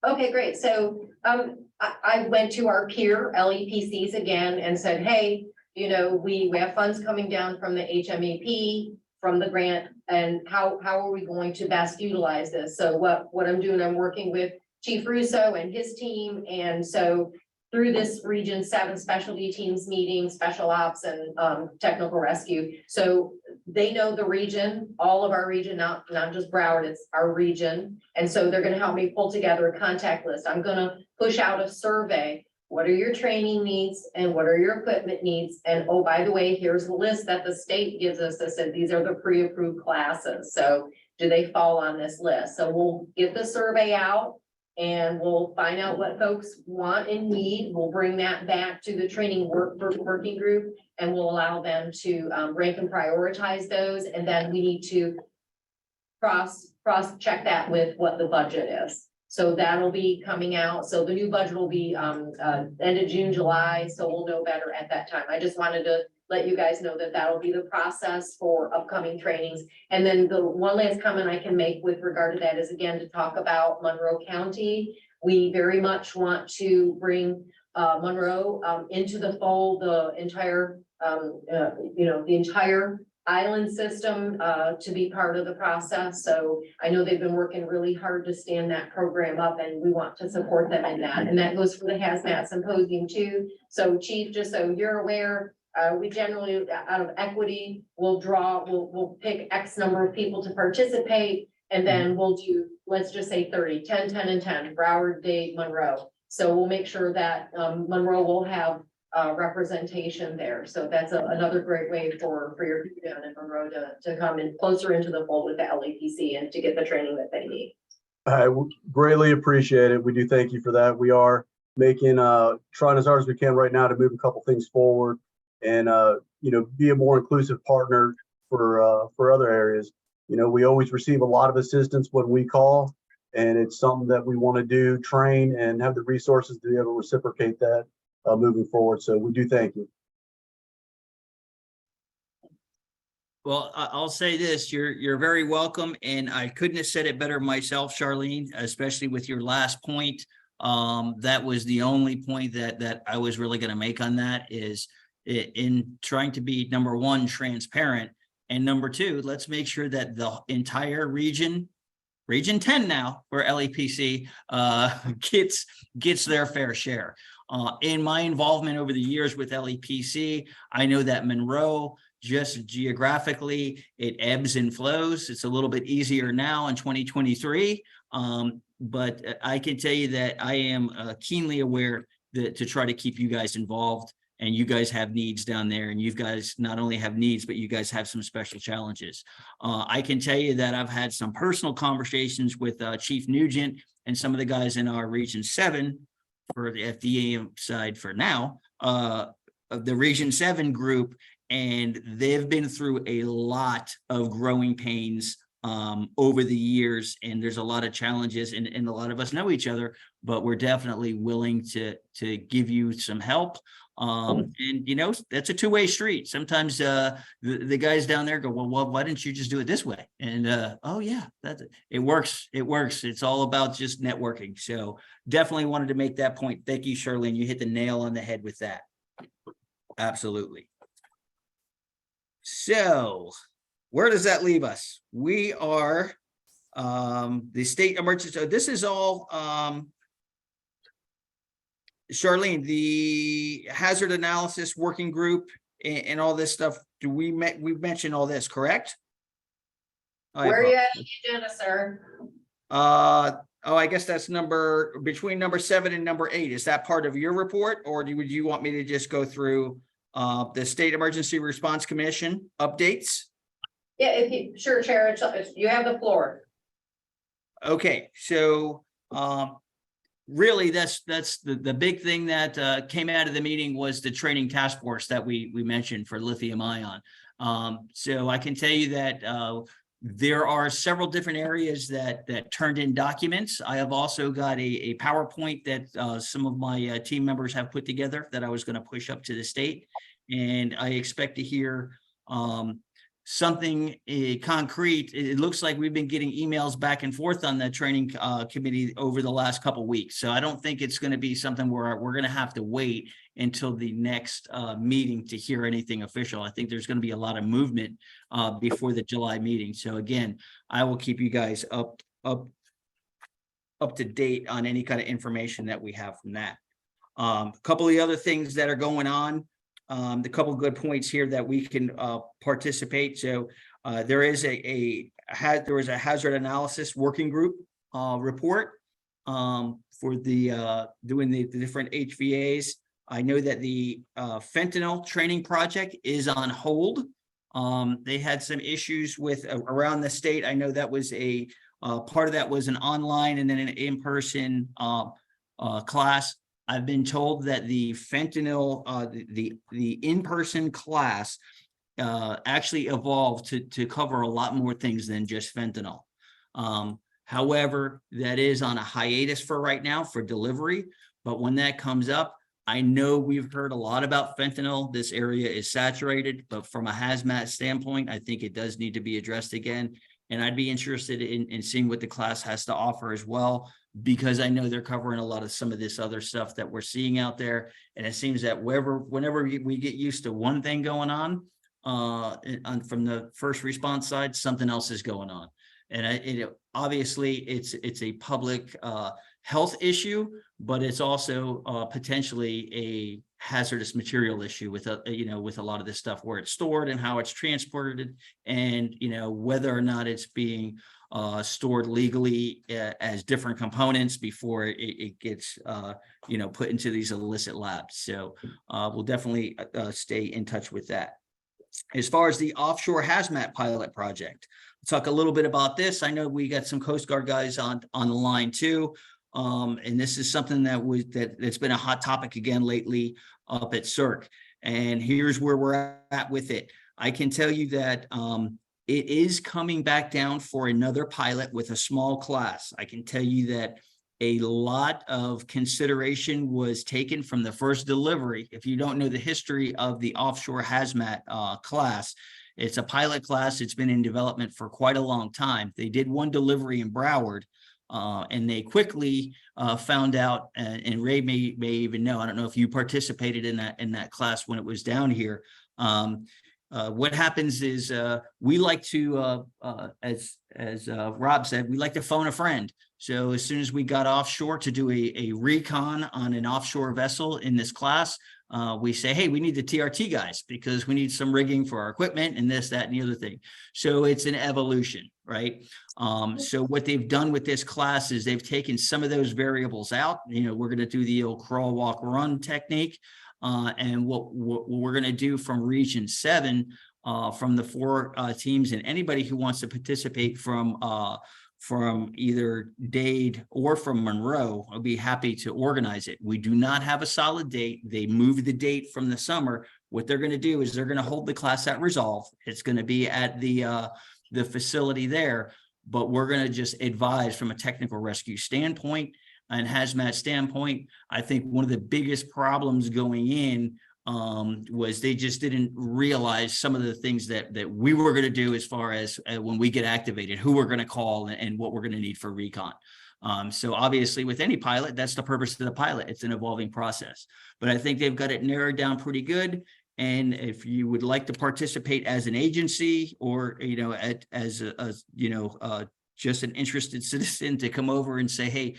Okay, great. So I went to our peer LEPCs again and said, hey, we have funds coming down from the HMEP, from the grant, and how are we going to best utilize this? So what I'm doing, I'm working with Chief Russo and his team. And so through this Region 7 specialty teams meeting, special ops and technical rescue. So they know the region, all of our region, not just Broward, it's our region. And so they're going to help me pull together a contact list. I'm going to push out a survey. What are your training needs and what are your equipment needs? And oh, by the way, here's the list that the state gives us that said these are the pre-approved classes. So do they fall on this list? So we'll get the survey out and we'll find out what folks want and need. We'll bring that back to the training working group, and we'll allow them to rank and prioritize those. And then we need to cross check that with what the budget is. So that'll be coming out. So the new budget will be end of June, July. So we'll know better at that time. I just wanted to let you guys know that that'll be the process for upcoming trainings. And then the one last comment I can make with regard to that is, again, to talk about Monroe County. We very much want to bring Monroe into the fold, the entire island system to be part of the process. So I know they've been working really hard to stand that program up, and we want to support them in that. And that goes for the hazmat symposium too. So Chief, just so you're aware, we generally, out of equity, we'll pick X number of people to participate, and then we'll do, let's just say 30, 10, 10, and 10, Broward, Dade, Monroe. So we'll make sure that Monroe will have representation there. So that's another great way for your people down in Monroe to come in closer into the fold with the LEPC and to get the training that they need. I greatly appreciate it. We do thank you for that. We are making, trying as hard as we can right now to move a couple things forward and, be a more inclusive partner for other areas. We always receive a lot of assistance when we call, and it's something that we want to do, train, and have the resources to be able to reciprocate that moving forward. So we do thank you. Well, I'll say this, you're very welcome. And I couldn't have said it better myself, Charlene, especially with your last point. That was the only point that I was really going to make on that, is in trying to be, number one, transparent, and number two, let's make sure that the entire region 10 now for LEPC gets their fair share. In my involvement over the years with LEPC, I know that Monroe just geographically, it ebbs and flows. It's a little bit easier now in 2023. But I can tell you that I am keenly aware that to try to keep you guys involved, and you guys have needs down there, and you guys not only have needs, but you guys have some special challenges. I can tell you that I've had some personal conversations with Chief Nugent and some of the guys in our Region 7 for the FDA side for now, of the Region 7 group, and they've been through a lot of growing pains over the years, and there's a lot of challenges, and a lot of us know each other, but we're definitely willing to give you some help. And you know, that's a two-way street. Sometimes the guys down there go, well, why didn't you just do it this way? And oh yeah, it works. It's all about just networking. So definitely wanted to make that point. Thank you, Charlene. You hit the nail on the head with that. Absolutely. So where does that leave us? We are the state emergency. So this is all Charlene, the hazard analysis working group and all this stuff. We've mentioned all this, correct? Where are you at on the agenda, sir? Oh, I guess that's between number 7 and number 8. Is that part of your report, or would you want me to just go through the State Emergency Response Commission updates? Yeah, if you, sure, Chair, you have the floor. Okay, so really that's the big thing that came out of the meeting was the training task force that we mentioned for lithium ion. So I can tell you that there are several different areas that turned in documents. I have also got a PowerPoint that some of my team members have put together that I was going to push up to the state, and I expect to hear something concrete. It looks like we've been getting emails back and forth on the training committee over the last couple of weeks. So I don't think it's going to be something where we're going to have to wait until the next meeting to hear anything official. I think there's going to be a lot of movement before the July meeting. So again, I will keep you guys up to date on any kind of information that we have from that. A couple of the other things that are going on. The couple of good points here that we can participate. So there is a hazard analysis working group report for the doing the different HVAs. I know that the fentanyl training project is on hold. They had some issues with around the state. I know that was a part of that was an online and then an in-person class. I've been told that the fentanyl, the in-person class actually evolved to cover a lot more things than just fentanyl. However, that is on a hiatus for right now for delivery. But when that comes up, I know we've heard a lot about fentanyl. This area is saturated, but from a hazmat standpoint, I think it does need to be addressed again. And I'd be interested in seeing what the class has to offer as well, because I know they're covering a lot of some of this other stuff that we're seeing out there. And it seems that whenever we get used to one thing going on from the first response side, something else is going on. And obviously it's a public health issue, but it's also potentially a hazardous material issue with with a lot of this stuff, where it's stored and how it's transported, and whether or not it's being stored legally as different components before it gets put into these illicit labs. So we'll definitely stay in touch with that. As far as the offshore hazmat pilot project, we'll talk a little bit about this. I know we got some Coast Guard guys on the line too. And this is something that's been a hot topic again lately up at CERC. And here's where we're at with it. I can tell you that it is coming back down for another pilot with a small class. I can tell you that a lot of consideration was taken from the first delivery. If you don't know the history of the offshore hazmat class, it's a pilot class. It's been in development for quite a long time. They did one delivery in Broward. And they quickly found out, and Ray may even know, I don't know if you participated in that class when it was down here. what happens is we like to, as Rob said, we like to phone a friend. So as soon as we got offshore to do a recon on an offshore vessel in this class, we say, hey, we need the TRT guys because we need some rigging for our equipment and this, that, and the other thing. So it's an evolution, right? So what they've done with this class is they've taken some of those variables out. You know, we're going to do the old crawl, walk, run technique. And what we're going to do from Region 7, from the 4 teams, and anybody who wants to participate from either Dade or from Monroe, I'll be happy to organize it. We do not have a solid date. They moved the date from the summer. What they're going to do is they're going to hold the class at Resolve. It's going to be at the facility there, but we're going to just advise from a technical rescue standpoint and hazmat standpoint. I think one of the biggest problems going in was they just didn't realize some of the things that we were going to do as far as when we get activated, who we're going to call and what we're going to need for recon. So obviously with any pilot, that's the purpose of the pilot. It's an evolving process, but I think they've got it narrowed down pretty good. And if you would like to participate as an agency or, you know, just an interested citizen to come over and say, hey,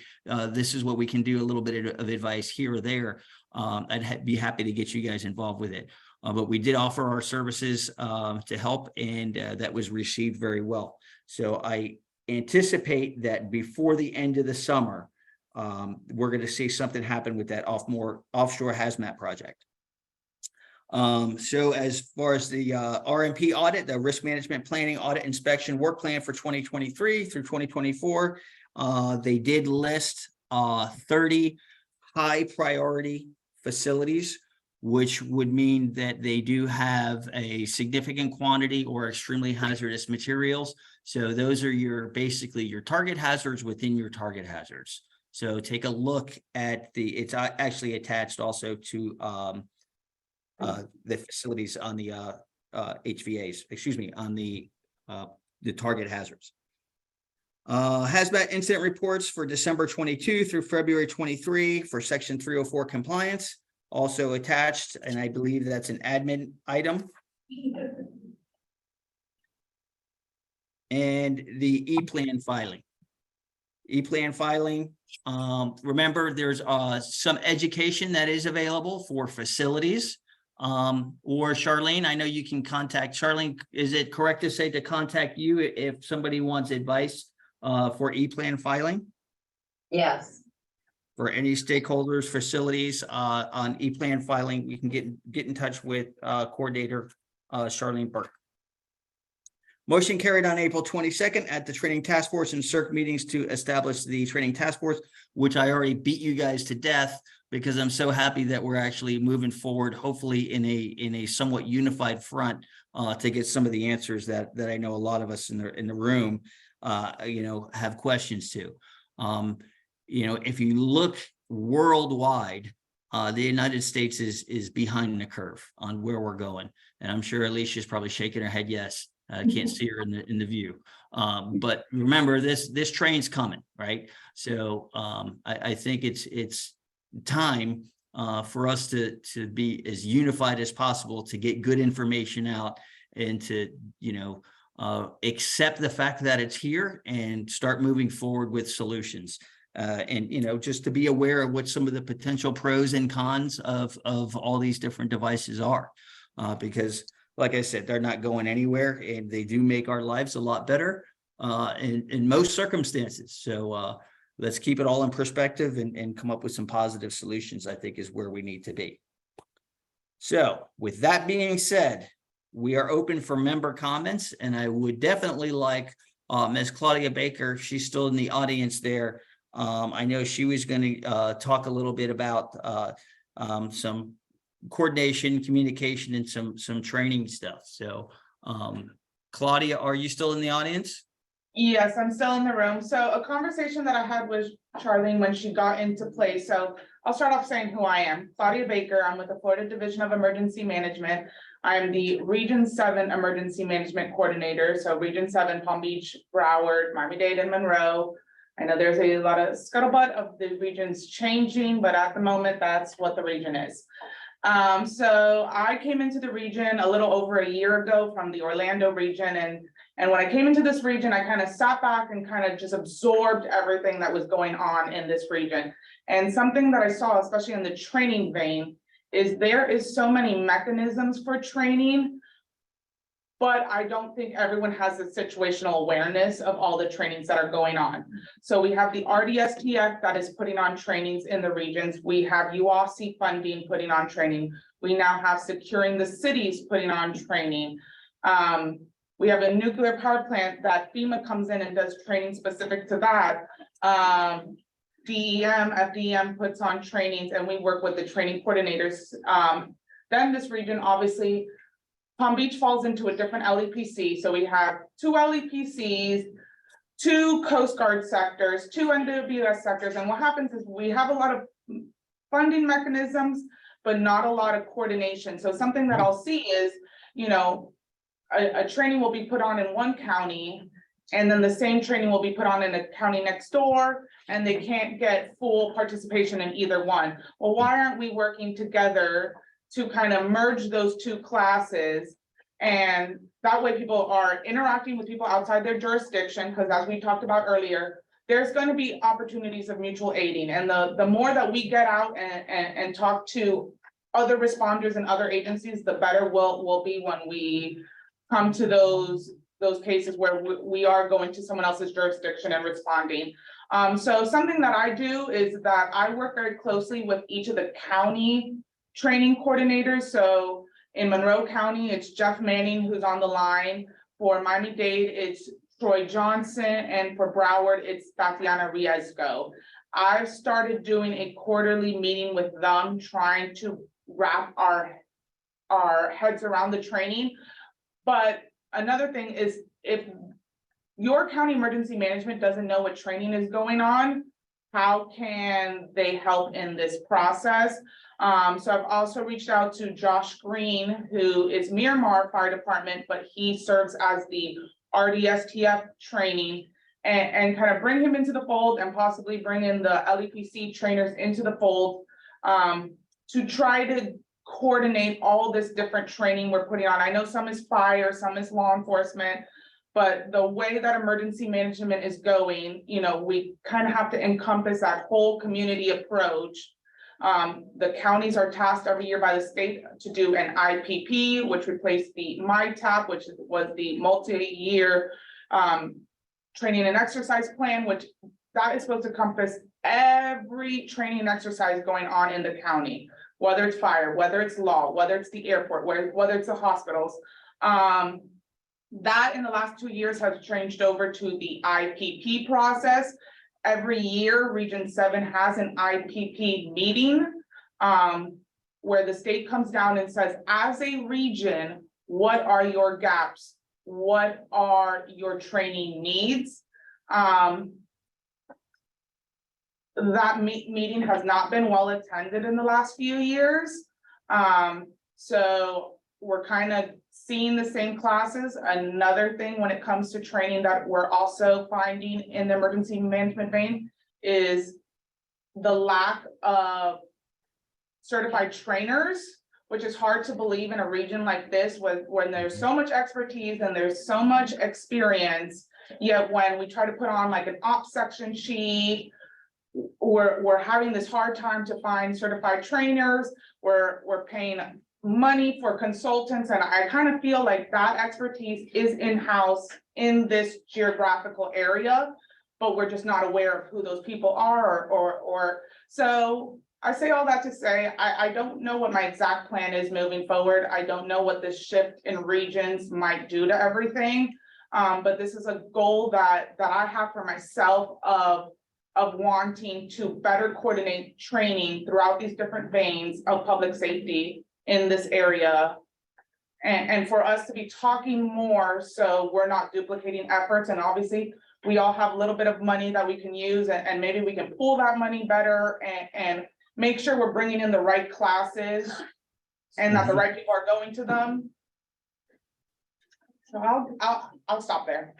this is what we can do, a little bit of advice here or there, I'd be happy to get you guys involved with it. But we did offer our services to help, and that was received very well. So I anticipate that before the end of the summer, we're going to see something happen with that offshore hazmat project. So as far as the RMP audit, the risk management planning audit inspection work plan for 2023 through 2024, they did list 30 high priority facilities, which would mean that they do have a significant quantity or extremely hazardous materials. So those are basically your target hazards within your target hazards. So take a look at it's actually attached also to the facilities on the HVAs, excuse me, on the target hazards. Hazmat incident reports for December 22 through February 23 for Section 304 compliance, also attached, and I believe that's an admin item. And the E-plan filing. E-plan filing, remember there's some education that is available for facilities. Or Charlene, I know you can contact Charlene. Is it correct to say to contact you if somebody wants advice for E-plan filing? Yes. For any stakeholders, facilities on E-plan filing, you can get in touch with coordinator Charlene Burke. Motion carried on April 22nd at the training task force and CERC meetings to establish the training task force, which I already beat you guys to death because I'm so happy that we're actually moving forward, hopefully in a somewhat unified front to get some of the answers that I know a lot of us in the room, have questions to. If you look worldwide, the United States is behind the curve on where we're going, and I'm sure Alicia's probably shaking her head yes. I can't see her in the view. But remember, this train's coming, right? So I think it's time for us to be as unified as possible to get good information out and to, accept the fact that it's here and start moving forward with solutions. And just to be aware of what some of the potential pros and cons of all these different devices are, because like I said, they're not going anywhere and they do make our lives a lot better in most circumstances. So let's keep it all in perspective and come up with some positive solutions, I think is where we need to be. So with that being said, we are open for member comments, and I would definitely like Ms. Claudia Baker, she's still in the audience there. I know she was going to talk a little bit about some coordination, communication, and some training stuff. So Claudia, are you still in the audience? Yes, I'm still in the room. So a conversation that I had with Charlene when she got into place. So I'll start off saying who I am. Claudia Baker. I'm with the Florida Division of Emergency Management. I'm the Region 7 Emergency Management Coordinator. So Region 7, Palm Beach, Broward, Miami-Dade, and Monroe. I know there's a lot of scuttlebutt of the regions changing, but at the moment, that's what the region is. So I came into the region a little over a year ago from the Orlando region, and when I came into this region, I kind of sat back and kind of just absorbed everything that was going on in this region. And something that I saw, especially in the training vein, is there is so many mechanisms for training, but I don't think everyone has the situational awareness of all the trainings that are going on. So we have the RDSTF that is putting on trainings in the regions. We have UOC funding putting on training. We now have Securing the Cities putting on training. We have a nuclear power plant that FEMA comes in and does training specific to that. DEM, FDEM puts on trainings, and we work with the training coordinators. Then this region, obviously, Palm Beach falls into a different LEPC. So we have 2 LEPCs, 2 Coast Guard sectors, 2 NWS sectors. And what happens is we have a lot of funding mechanisms, but not a lot of coordination. So something that I'll see is, you know, a training will be put on in one county, and then the same training will be put on in a county next door, and they can't get full participation in either one. Well, why aren't we working together to kind of merge those 2 classes? And that way people are interacting with people outside their jurisdiction, because as we talked about earlier, there's going to be opportunities of mutual aiding. And the more that we get out and talk to other responders and other agencies, the better we'll be when we come to those cases where we are going to someone else's jurisdiction and responding. So something that I do is that I work very closely with each of the county training coordinators. So in Monroe County, it's Jeff Manning who's on the line. For Miami-Dade, it's Troy Johnson, and for Broward, it's Tatiana Riesco. I've started doing a quarterly meeting with them, trying to wrap our heads around the training. But another thing is, if your county emergency management doesn't know what training is going on, how can they help in this process? So I've also reached out to Josh Green, who is Miramar Fire Department, but he serves as the RDSTF training, and kind of bring him into the fold, and possibly bring in the LEPC trainers into the fold, to try to coordinate all this different training we're putting on. I know some is fire, some is law enforcement, but the way that emergency management is going, you know, we kind of have to encompass that whole community approach. The counties are tasked every year by the state to do an IPP, which replaced the MITAP, which was the multi-year training and exercise plan, which that is supposed to encompass every training and exercise going on in the county, whether it's fire, whether it's law, whether it's the airport, whether it's the hospitals. That in the last 2 years has changed over to the IPP process. Every year, Region 7 has an IPP meeting, where the state comes down and says, as a region, what are your gaps? What are your training needs? That meeting has not been well attended in the last few years. So we're kind of seeing the same classes. Another thing when it comes to training that we're also finding in the emergency management vein is the lack of certified trainers, which is hard to believe in a region like this when there's so much expertise and there's so much experience. Yet when we try to put on like an ops section sheet, we're having this hard time to find certified trainers. We're paying money for consultants, and I kind of feel like that expertise is in-house in this geographical area, but we're just not aware of who those people are, or so I say all that to say I don't know what my exact plan is moving forward. I don't know what this shift in regions might do to everything, but this is a goal that I have for myself of wanting to better coordinate training throughout these different veins of public safety in this area. And for us to be talking more, so we're not duplicating efforts. And obviously we all have a little bit of money that we can use, and maybe we can pool that money better and make sure we're bringing in the right classes and that the right people are going to them. So I'll stop there.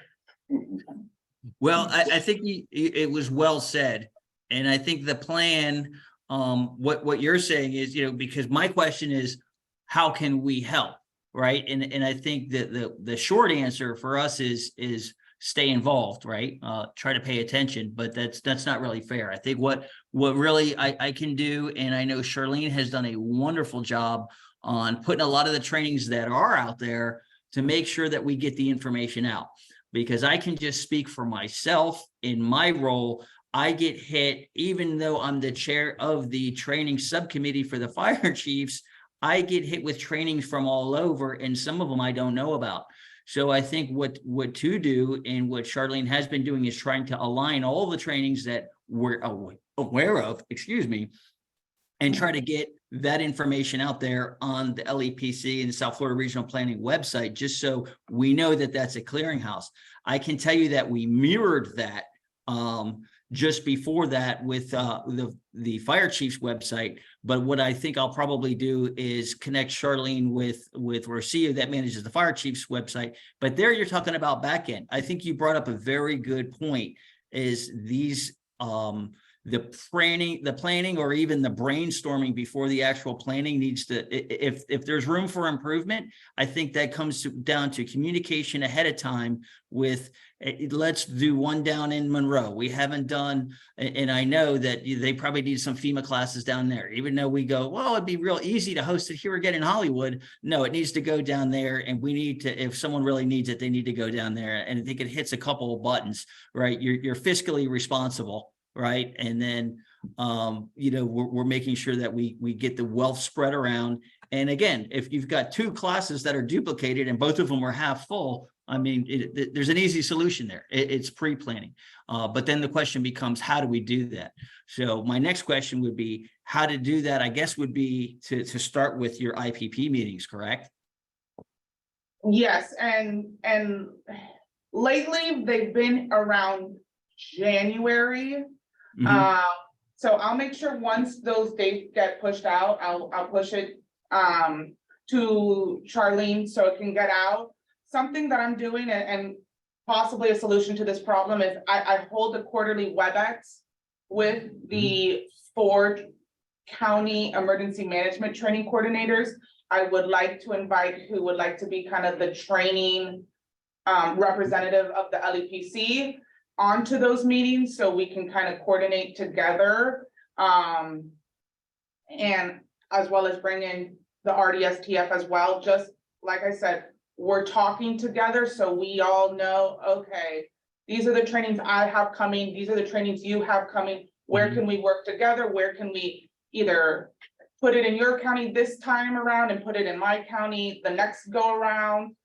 Well, I think it was well said. And I think the plan what you're saying is, because my question is, how can we help? Right. And I think that the short answer for us is stay involved, right? Try to pay attention, but that's not really fair. I think what really I can do, and I know Charlene has done a wonderful job on putting a lot of the trainings that are out there to make sure that we get the information out. Because I can just speak for myself in my role. I get hit, even though I'm the chair of the training subcommittee for the fire chiefs, I get hit with trainings from all over, and some of them I don't know about. So I think what to do, and what Charlene has been doing, is trying to align all the trainings that we're aware of, and try to get that information out there on the LEPC and the South Florida Regional Planning website, just so we know that that's a clearinghouse. I can tell you that we mirrored that just before that with the fire chief's website. But what I think I'll probably do is connect Charlene with Rocio that manages the fire chief's website. But there you're talking about back end. I think you brought up a very good point, is these the planning or even the brainstorming before the actual planning needs to, if there's room for improvement, I think that comes down to communication ahead of time with, let's do one down in Monroe. We haven't done, and I know that they probably need some FEMA classes down there, even though we go, well, it'd be real easy to host it here again in Hollywood. No, it needs to go down there, and we need to, if someone really needs it, they need to go down there. And I think it hits a couple of buttons, right? You're fiscally responsible, right? And then, we're making sure that we get the wealth spread around. And again, if you've got two classes that are duplicated and both of them are half full, I mean, there's an easy solution there. It's pre-planning. But then the question becomes, how do we do that? So my next question would be, how to do that, I guess, would be to start with your IPP meetings, correct? Yes, and lately they've been around January. So I'll make sure once those dates get pushed out, I'll push it to Charlene so it can get out. Something that I'm doing, and possibly a solution to this problem, is I hold a quarterly WebEx with the 4 county emergency management training coordinators. I would like to invite who would like to be kind of the training representative of the LEPC onto those meetings, so we can kind of coordinate together. And as well as bring in the RDSTF as well. Just like I said, we're talking together, so we all know, okay, these are the trainings I have coming, these are the trainings you have coming. Where can we work together? Where can we either put it in your county this time around and put it in my county the next go around?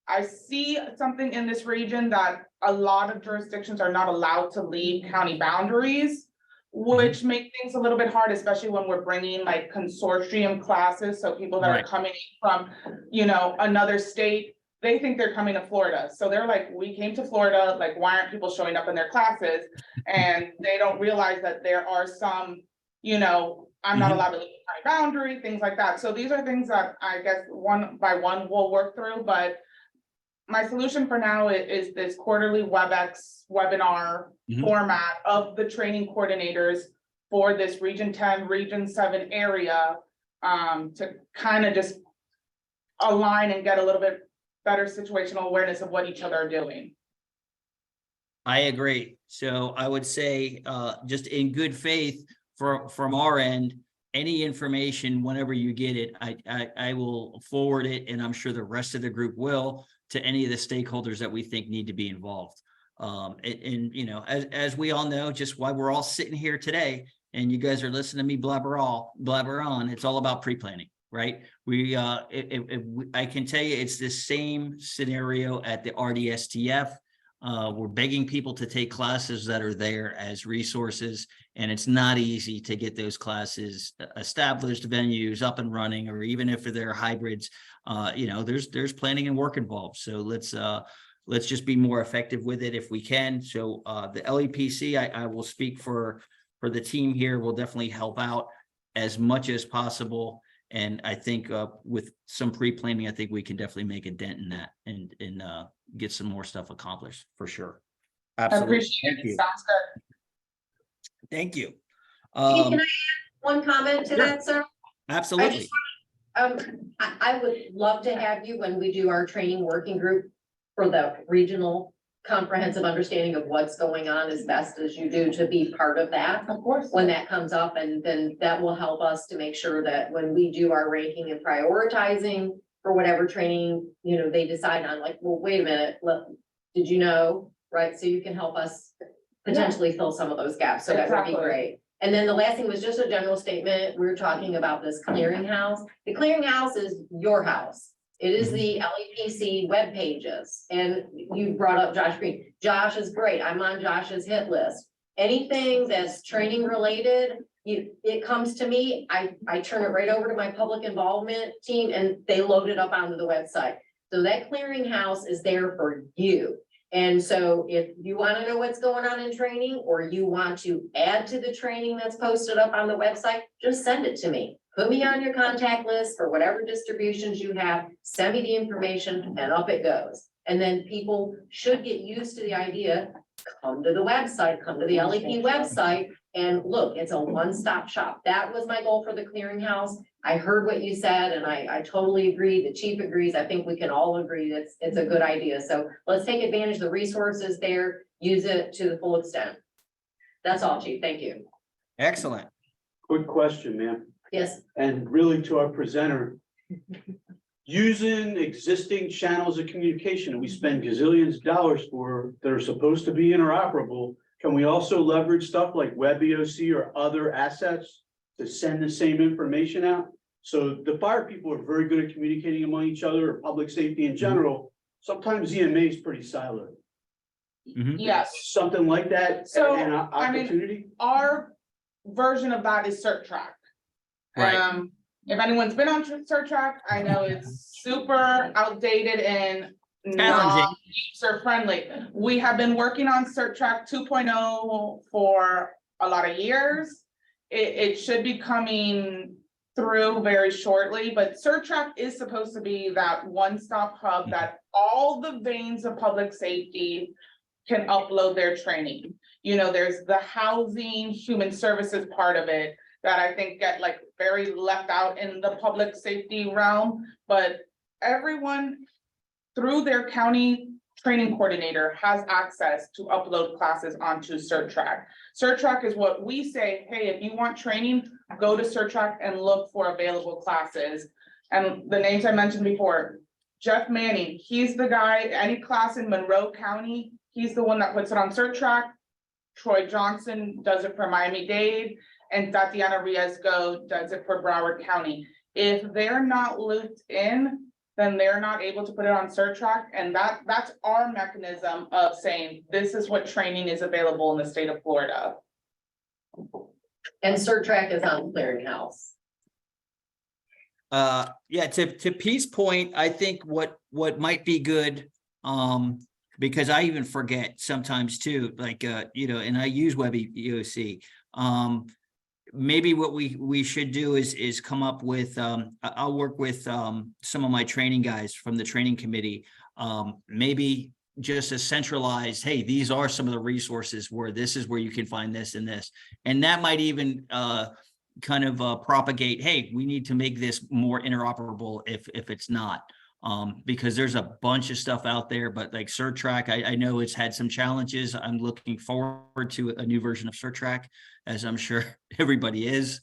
I see something in this region that a lot of jurisdictions are not allowed to leave county boundaries, which make things a little bit hard, especially when we're bringing like consortium classes. So people that are coming from, another state, they think they're coming to Florida. So they're like, we came to Florida, like, why aren't people showing up in their classes? And they don't realize that there are some, I'm not allowed to leave the county boundary, things like that. So these are things that I guess one by one we'll work through, but my solution for now is this quarterly WebEx webinar format of the training coordinators for this Region 10, Region 7 area, to kind of just align and get a little bit better situational awareness of what each other are doing. I agree. So I would say, just in good faith from our end, any information, whenever you get it, I will forward it, and I'm sure the rest of the group will, to any of the stakeholders that we think need to be involved. As we all know, just why we're all sitting here today, and you guys are listening to me blabber on, it's all about pre-planning, right? I can tell you it's the same scenario at the RDSTF. We're begging people to take classes that are there as resources, and it's not easy to get those classes established, venues up and running, or even if they're hybrids, there's planning and work involved. So let's just be more effective with it if we can. So the LEPC, I will speak for the team here, will definitely help out as much as possible. And I think with some pre-planning, I think we can definitely make a dent in that and get some more stuff accomplished for sure. Absolutely. I appreciate it. Sounds good. Thank you. Can I add one comment to Sure. that, sir? Absolutely. I would love to have you when we do our training working group for the regional comprehensive understanding of what's going on as best as you do, to be part of that. Of course. When that comes up, and then that will help us to make sure that when we do our ranking and prioritizing for whatever training, you know, they decide on, like, well, wait a minute, did you know, right? So you can help us potentially fill some of those gaps, so that would be Exactly. great. And then the last thing was just a general statement. We were talking about this clearinghouse. The clearinghouse is your house. It is the LEPC web pages. And you brought up Josh Green. Josh is great. I'm on Josh's hit list. Anything that's training related, it comes to me. I turn it right over to my public involvement team and they load it up onto the website. So that clearinghouse is there for you. And so if you want to know what's going on in training, or you want to add to the training that's posted up on the website, just send it to me. Put me on your contact list for whatever distributions you have, send me the information, and up it goes. And then people should get used to the idea, come to the website, come to the LEP website, and look, it's a one-stop shop. That was my goal for the clearinghouse. I heard what you said, and I totally agree. The chief agrees. I think we can all agree that it's a good idea. So let's take advantage of the resources there, use it to the full extent. That's all, chief. Thank you. Excellent. Quick question, ma'am, Yes. and really to our presenter. Using existing channels of communication, we spend gazillions of dollars for, that are supposed to be interoperable. Can we also leverage stuff like WebEOC or other assets to send the same information out? So the fire people are very good at communicating among each other, or public safety in general. Sometimes EMA is pretty siloed. Yes. Something like that, So, an I mean, opportunity? Our version of that is CertTrack. Right. If anyone's been on CertTrack, I know it's super outdated and Challenging. not user friendly. We have been working on CertTrack 2.0 for a lot of years. It should be coming through very shortly, but CertTrack is supposed to be that one-stop hub that all the veins of public safety can upload their training. You know, there's the housing, human services part of it that I think get like very left out in the public safety realm, but everyone through their county training coordinator has access to upload classes onto CertTrack. CertTrack is what we say, hey, if you want training, go to CertTrack and look for available classes. And the names I mentioned before, Jeff Manning, he's the guy, any class in Monroe County, he's the one that puts it on CertTrack. Troy Johnson does it for Miami-Dade, and Tatiana Riesgo does it for Broward County. If they're not looped in, then they're not able to put it on CertTrack, and that's our mechanism of saying, this is what training is available in the state of Florida. And CertTrack is on clearinghouse. Yeah, to Pete's point, I think what might be good, because I even forget sometimes too, like, you know, and I use WebEOC. Maybe what we should do is come up with, I'll work with some of my training guys from the training committee, maybe just a centralized, hey, these are some of the resources where this is where you can find this and this. And that might even kind of propagate, hey, we need to make this more interoperable if it's not. Because there's a bunch of stuff out there, but like CertTrack, I know it's had some challenges. I'm looking forward to a new version of CertTrack, as I'm sure everybody is.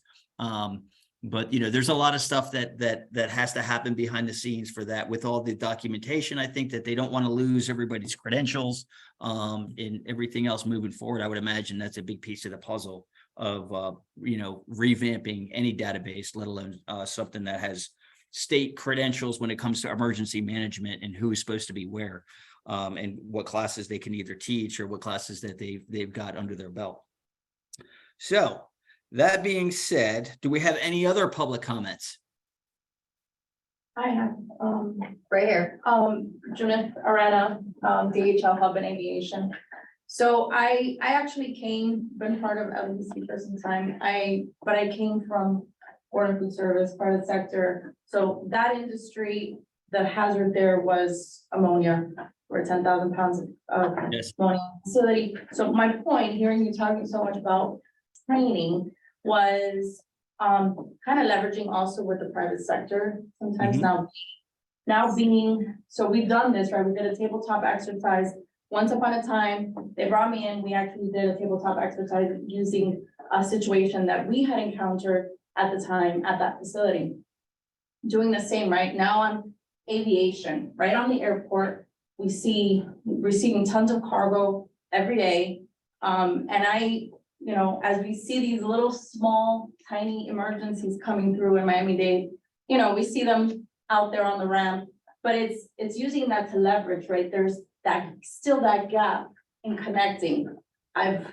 But you know, there's a lot of stuff that has to happen behind the scenes for that, with all the documentation. I think that they don't want to lose everybody's credentials and everything else moving forward. I would imagine that's a big piece of the puzzle of you know, revamping any database, let alone something that has state credentials when it comes to emergency management and who is supposed to be where, and what classes they can either teach or what classes that they've got under their belt. So that being said, do we have any other public comments? I have, Right here. Judith Arena, DHL Hub and Aviation. So I actually been part of LEPC for some time. But I came from Foreign Food Service, private sector. So that industry, the hazard there was ammonia, or 10,000 pounds of Yes. ammonia facility. So my point, hearing you talking so much about training, was kind of leveraging also with the private sector sometimes Mhm. now being, so we've done this, right? We did a tabletop exercise. Once upon a time, they brought me in, we actually did a tabletop exercise using a situation that we had encountered at the time at that facility. Doing the same right now on aviation, right on the airport, we see receiving tons of cargo every day. And as we see these little, small, tiny emergencies coming through in Miami-Dade, we see them out there on the ramp, but it's using that to leverage, right? There's still that gap in connecting. I've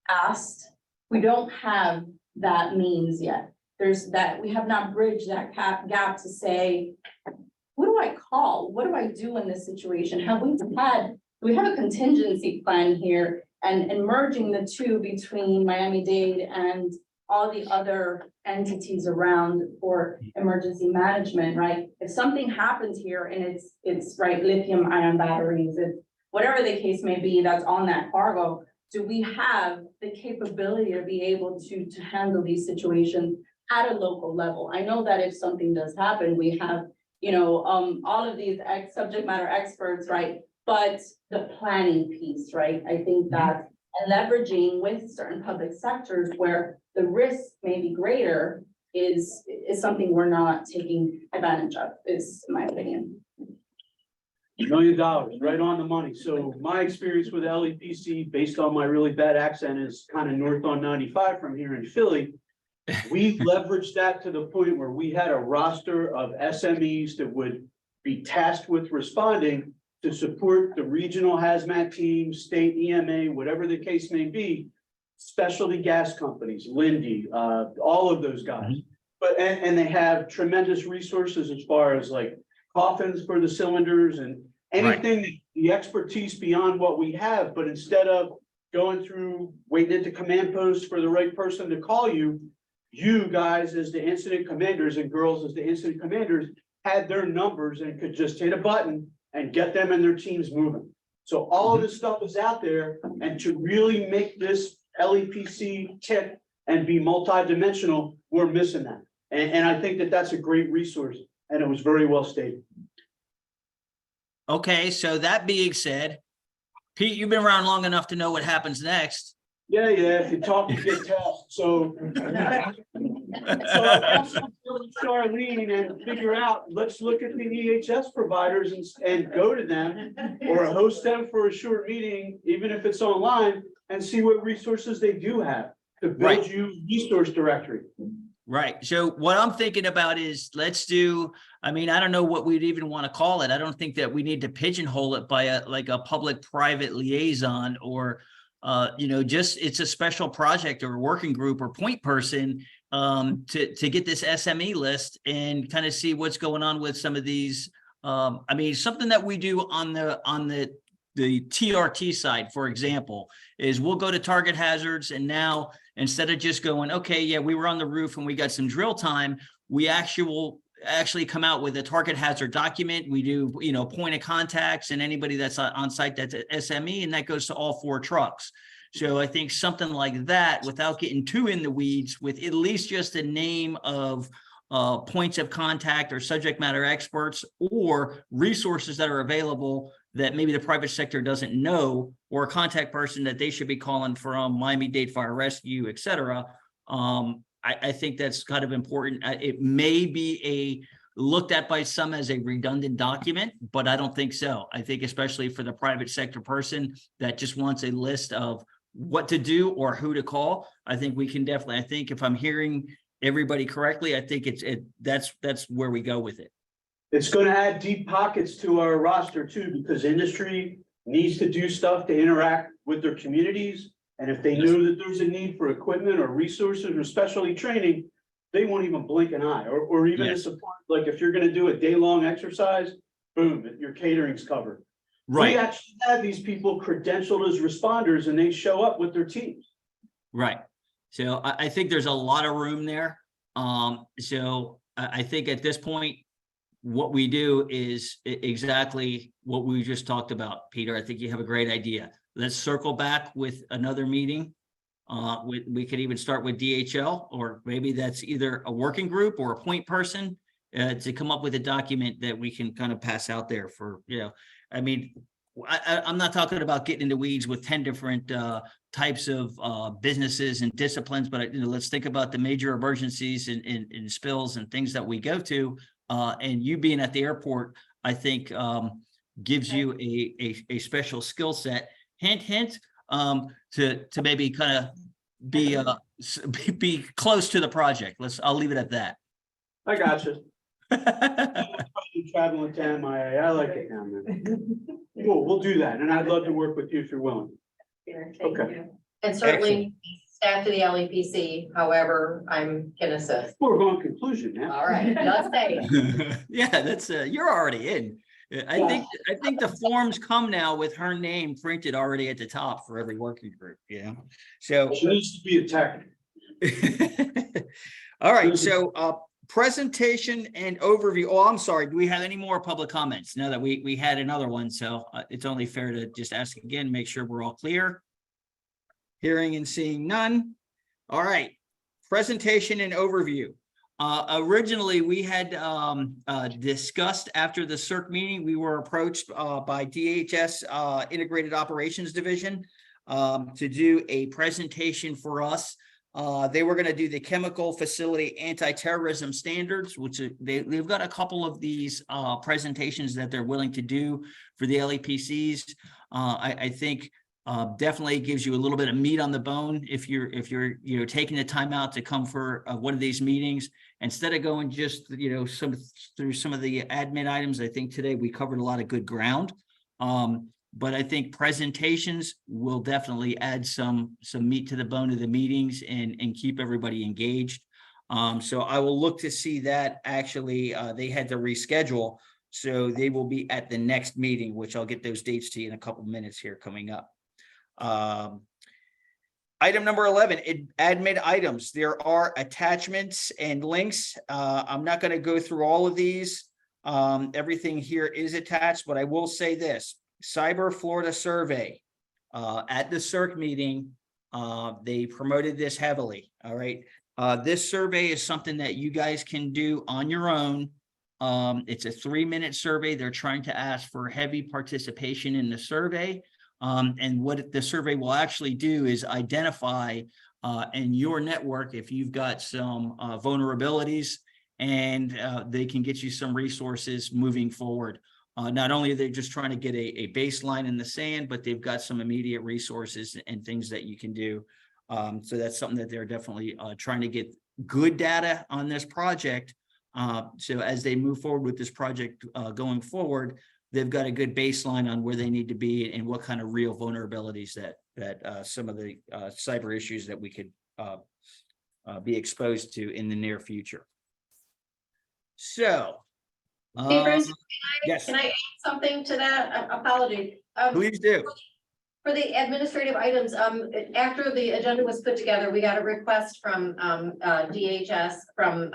asked, we don't have that means yet. We have not bridged that gap to say, who do I call? What do I do in this situation? Do we have a contingency plan here? And merging the two between Miami-Dade and all the other entities around for emergency management, right? If something happens here and it's right, lithium ion batteries, it's whatever the case may be that's on that cargo, do we have the capability to be able to handle these situations at a local level? I know that if something does happen, we have, all of these subject matter experts, right? But the planning piece, right? I think that and leveraging with certain public sectors where the risk may be greater is something we're not taking advantage of, is my opinion. $1 million, right on the money. So my experience with LEPC, based on my really bad accent, is kind of north on 95 from here in Philly. We leveraged that to the point where we had a roster of SMEs that would be tasked with responding to support the regional hazmat team, state EMA, whatever the case may be, specialty gas companies, Lindy, all of those guys. But, and they have tremendous resources as far as like coffins for the cylinders and anything, the expertise beyond what we have. But instead of going through, waiting at the command post for the right person to call you, you guys as the incident commanders and girls as the incident commanders had their numbers and could just hit a button and get them and their teams moving. So all of this stuff is out there, and to really make this LEPC tick and be multidimensional, we're missing that. And I think that that's a great resource, and it was very well stated. Okay, so that being said, Pete, you've been around long enough to know what happens next. Yeah, if you talk, you get tasked. So Charlene and figure out, let's look at the EHS providers and go to them or host them for a short meeting, even if it's online, and see what resources they do have to build you resource directory. Right. So what I'm thinking about is let's do, I don't know what we'd even want to call it. I don't think that we need to pigeonhole it by a public-private liaison or just it's a special project or working group or point person to get this SME list and kind of see what's going on with some of these. Something that we do on the TRT side, for example, is we'll go to target hazards, and now instead of just going, okay, yeah, we were on the roof and we got some drill time, we actually come out with a target hazard document. We do, point of contacts and anybody that's on site that's SME, and that goes to all 4 trucks. So I think something like that, without getting too in the weeds, with at least just a name of points of contact or subject matter experts or resources that are available that maybe the private sector doesn't know, or a contact person that they should be calling from Miami-Dade Fire Rescue, et cetera. I think that's kind of important. It may be looked at by some as a redundant document, but I don't think so. I think especially for the private sector person that just wants a list of what to do or who to call, I think we can definitely, I think if I'm hearing everybody correctly, I think that's where we go with it. It's going to add deep pockets to our roster too, because industry needs to do stuff to interact with their communities. And if they know that there's a need for equipment or resources or specialty training, they won't even blink an eye or even a support. Like if you're going to do a day-long exercise, boom, your catering's covered. Right. We actually have these people credentialed as responders and they show up with their teams. Right. So I think there's a lot of room there. So I think at this point, what we do is exactly what we just talked about, Peter. I think you have a great idea. Let's circle back with another meeting We could even start with DHL, or maybe that's either a working group or a point person to come up with a document that we can kind of pass out there for, I mean, I'm not talking about getting into weeds with 10 different types of businesses and disciplines, but let's think about the major emergencies and spills and things that we go to. And you being at the airport, I think gives you a special skill set. Hint, hint, to maybe kind of be close to the project. I'll leave it at that. I got you. Traveling to MIA, I like it down there. Cool, we'll do that, and I'd love to work with you if you're willing. Okay. And certainly staff to the LEPC, however, I can assist. We're going conclusion now. All right, just saying. Yeah, that's you're already in. I think the forms come now with her name printed already at the top for every working group. So She needs to be a tech. all right, so presentation and overview. Oh, I'm sorry. Do we have any more public comments? Now that we had another one, so it's only fair to just ask again, make sure we're all clear. Hearing and seeing none. All right, presentation and overview. Originally, we had discussed after the CERC meeting, we were approached by DHS Integrated Operations Division to do a presentation for us. They were going to do the chemical facility anti-terrorism standards, which they've got a couple of these presentations that they're willing to do for the LEPCs. I think definitely gives you a little bit of meat on the bone if you're taking the time out to come for one of these meetings instead of going just through some of the admin items. I think today we covered a lot of good ground. But I think presentations will definitely add some meat to the bone of the meetings and keep everybody engaged. So I will look to see that. Actually, they had to reschedule, so they will be at the next meeting, which I'll get those dates to you in a couple minutes here coming up. Item number 11, admin items. There are attachments and links. I'm not going to go through all of these. Everything here is attached, but I will say this. Cyber Florida survey at the CERC meeting, they promoted this heavily. All right. This survey is something that you guys can do on your own. It's a 3-minute survey. They're trying to ask for heavy participation in the survey. And what the survey will actually do is identify in your network if you've got some vulnerabilities, and they can get you some resources moving forward. Not only are they just trying to get a baseline in the sand, but they've got some immediate resources and things that you can do. So that's something that they're definitely trying to get good data on this project. So as they move forward with this project going forward, they've got a good baseline on where they need to be and what kind of real vulnerabilities that some of the cyber issues that we could be exposed to in the near future. So. Hey, Bruce, Yes. can I add something to that? Apologies. Please do. For the administrative items, after the agenda was put together, we got a request from DHS, from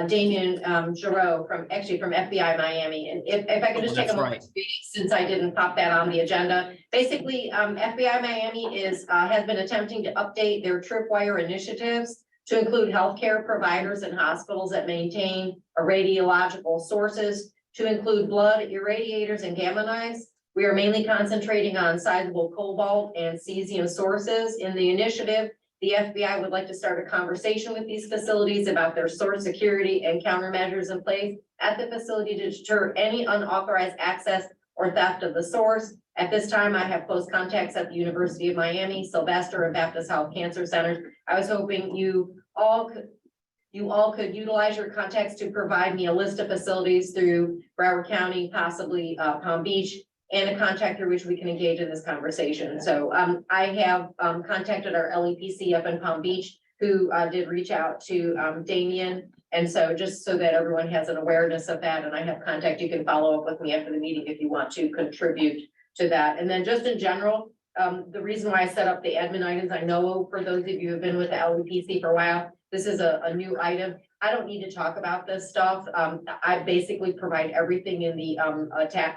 Damien Giroux, from FBI Miami. And if I could just take a moment to read it, since I didn't pop that on the agenda. Basically, FBI Miami has been attempting to update their tripwire initiatives to include healthcare providers and hospitals that maintain radiological sources, to include blood irradiators and gamma knives. We are mainly concentrating on sizable cobalt and cesium sources. In the initiative, the FBI would like to start a conversation with these facilities about their source security and countermeasures in place at the facility to deter any unauthorized access or theft of the source. At this time, I have close contacts at the University of Miami, Sylvester, and Baptist Health Cancer Centers. I was hoping you all could utilize your contacts to provide me a list of facilities through Broward County, possibly Palm Beach, and a contact through which we can engage in this conversation. So I have contacted our LEPC up in Palm Beach, who did reach out to Damien. And so just so that everyone has an awareness of that, and I have contact, you can follow up with me after the meeting if you want to contribute to that. And then just in general, the reason why I set up the admin items, I know for those of you who have been with the LEPC for a while, this is a new item. I don't need to talk about this stuff. I basically provide everything in the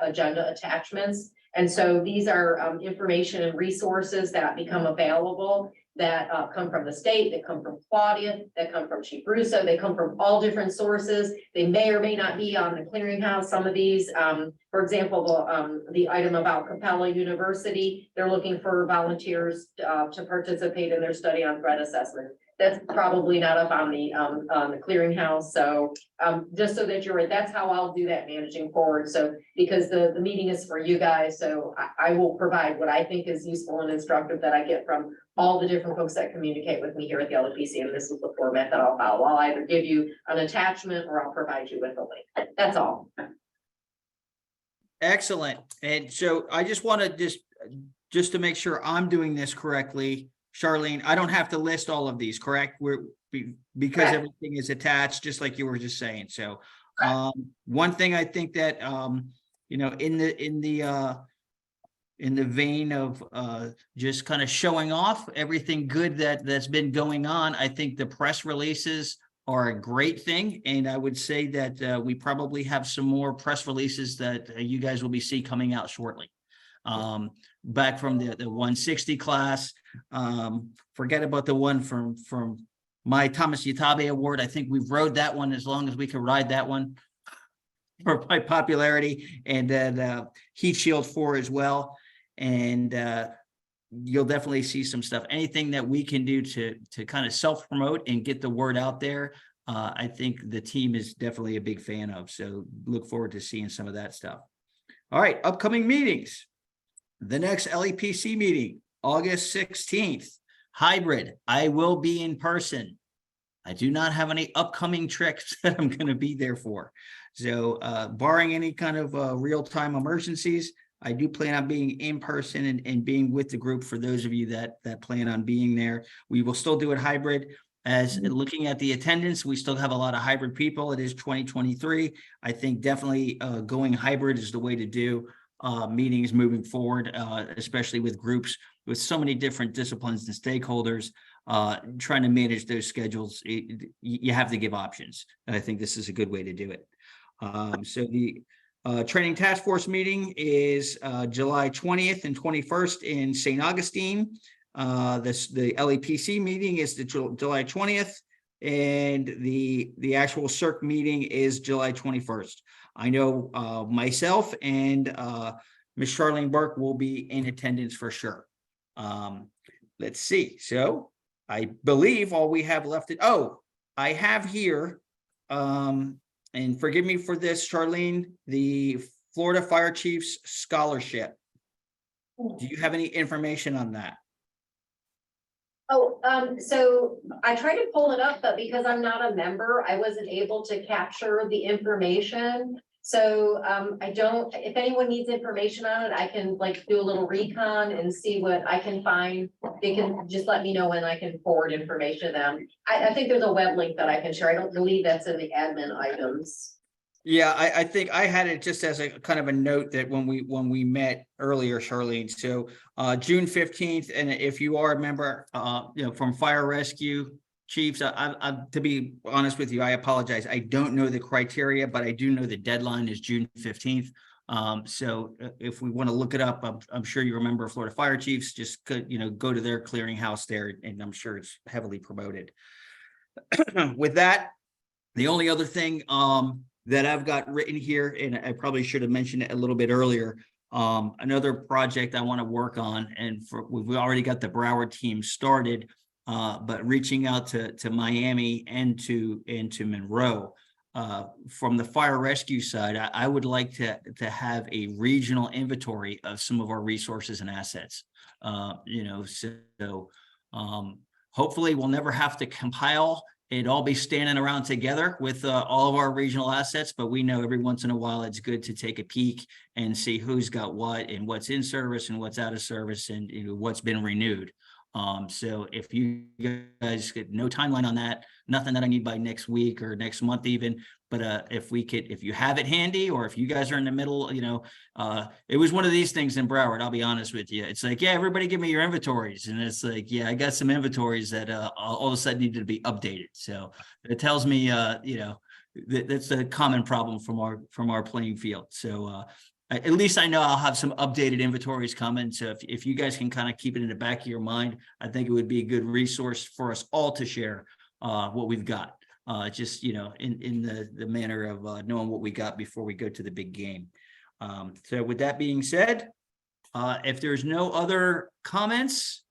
agenda attachments. And so these are information and resources that become available. that come from the state, that come from Claudia, that come from Chief Russo, they come from all different sources. They may or may not be on the clearinghouse, some of these, for example, the item about Capella University, they're looking for volunteers to participate in their study on threat assessment. That's probably not up on the clearinghouse, so just so that you're aware, that's how I'll do that managing forward. So because the meeting is for you guys, so I will provide what I think is useful and instructive that I get from all the different folks that communicate with me here at the LEPC, and this is the format that I'll follow. I'll either give you an attachment or I'll provide you with a link. That's all. Excellent. And so I just want to just to make sure I'm doing this correctly, Charlene, I don't have to list all of these, correct? Because Correct. everything is attached, just like you were just saying. So one thing I think that you know, in the vein of just kind of showing off everything good that's been going on, I think the press releases are a great thing. And I would say that we probably have some more press releases that you guys will be seeing coming out shortly. Back from the 160 class, forget about the one from my Thomas Yatabe Award. I think we've rode that one as long as we could ride that one for my popularity, and then Heat Shield 4 as well. And you'll definitely see some stuff. Anything that we can do to kind of self-promote and get the word out there, I think the team is definitely a big fan of. So look forward to seeing some of that stuff. All right, upcoming meetings. The next LEPC meeting, August 16th, hybrid. I will be in person. I do not have any upcoming trips that I'm going to be there for. So barring any kind of real-time emergencies, I do plan on being in person and being with the group for those of you that plan on being there. We will still do it hybrid. As looking at the attendance, we still have a lot of hybrid people. It is 2023. I think definitely going hybrid is the way to do meetings moving forward, especially with groups with so many different disciplines and stakeholders. Trying to manage those schedules, you have to give options. And I think this is a good way to do it. So the training task force meeting is July 20th and 21st in St. Augustine. The LEPC meeting is the July 20th, and the actual CERC meeting is July 21st. I know myself and Ms. Charlene Burke will be in attendance for sure. Let's see. So I believe all we have left. I have here, and forgive me for this, Charlene, the Florida Fire Chiefs Scholarship. Do you have any information on that? Oh, so I tried to pull it up, but because I'm not a member, I wasn't able to capture the information. So I don't, if anyone needs information on it, I can like do a little recon and see what I can find. They can just let me know when I can forward information to them. I think there's a web link that I can share. I don't believe that's in the admin items. Yeah, I think I had it just as a kind of a note that when we met earlier, Charlene. So June 15th, and if you are a member, from Fire Rescue Chiefs, I to be honest with you, I apologize. I don't know the criteria, but I do know the deadline is June 15th. So if we want to look it up, I'm sure you remember Florida Fire Chiefs. Just go to their clearinghouse there, and I'm sure it's heavily promoted. With that, the only other thing that I've got written here, and I probably should have mentioned it a little bit earlier, another project I want to work on, and we've already got the Broward team started, but reaching out to Miami and to Monroe. From the fire rescue side, I would like to have a regional inventory of some of our resources and assets. So hopefully we'll never have to compile it all, be standing around together with all of our regional assets, but we know every once in a while it's good to take a peek and see who's got what and what's in service and what's out of service and what's been renewed. So if you guys get no timeline on that, nothing that I need by next week or next month even, but if you have it handy, or if you guys are in the middle, it was one of these things in Broward, I'll be honest with you. It's like, yeah, everybody give me your inventories. And it's like, yeah, I got some inventories that all of a sudden needed to be updated. So it tells me, that's a common problem from our playing field. So at least I know I'll have some updated inventories coming. So if you guys can kind of keep it in the back of your mind, I think it would be a good resource for us all to share what we've got. Just, you know, in the manner of knowing what we got before we go to the big game. So with that being said, if there's no other comments,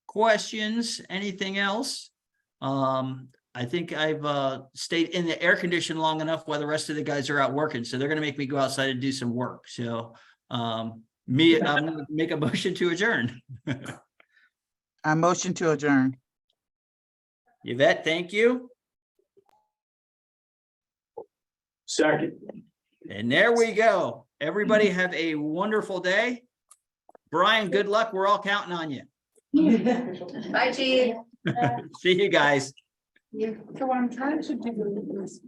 questions, anything else, I think I've stayed in the air condition long enough while the rest of the guys are out working. So they're going to make me go outside and do some work. So I'm going to make a motion to adjourn. I motion to adjourn. Yvette, thank you. Second. And there we go. Everybody have a wonderful day. Brian, good luck. We're all counting on you. Bye, Chief. See you guys. So what I'm trying to do is.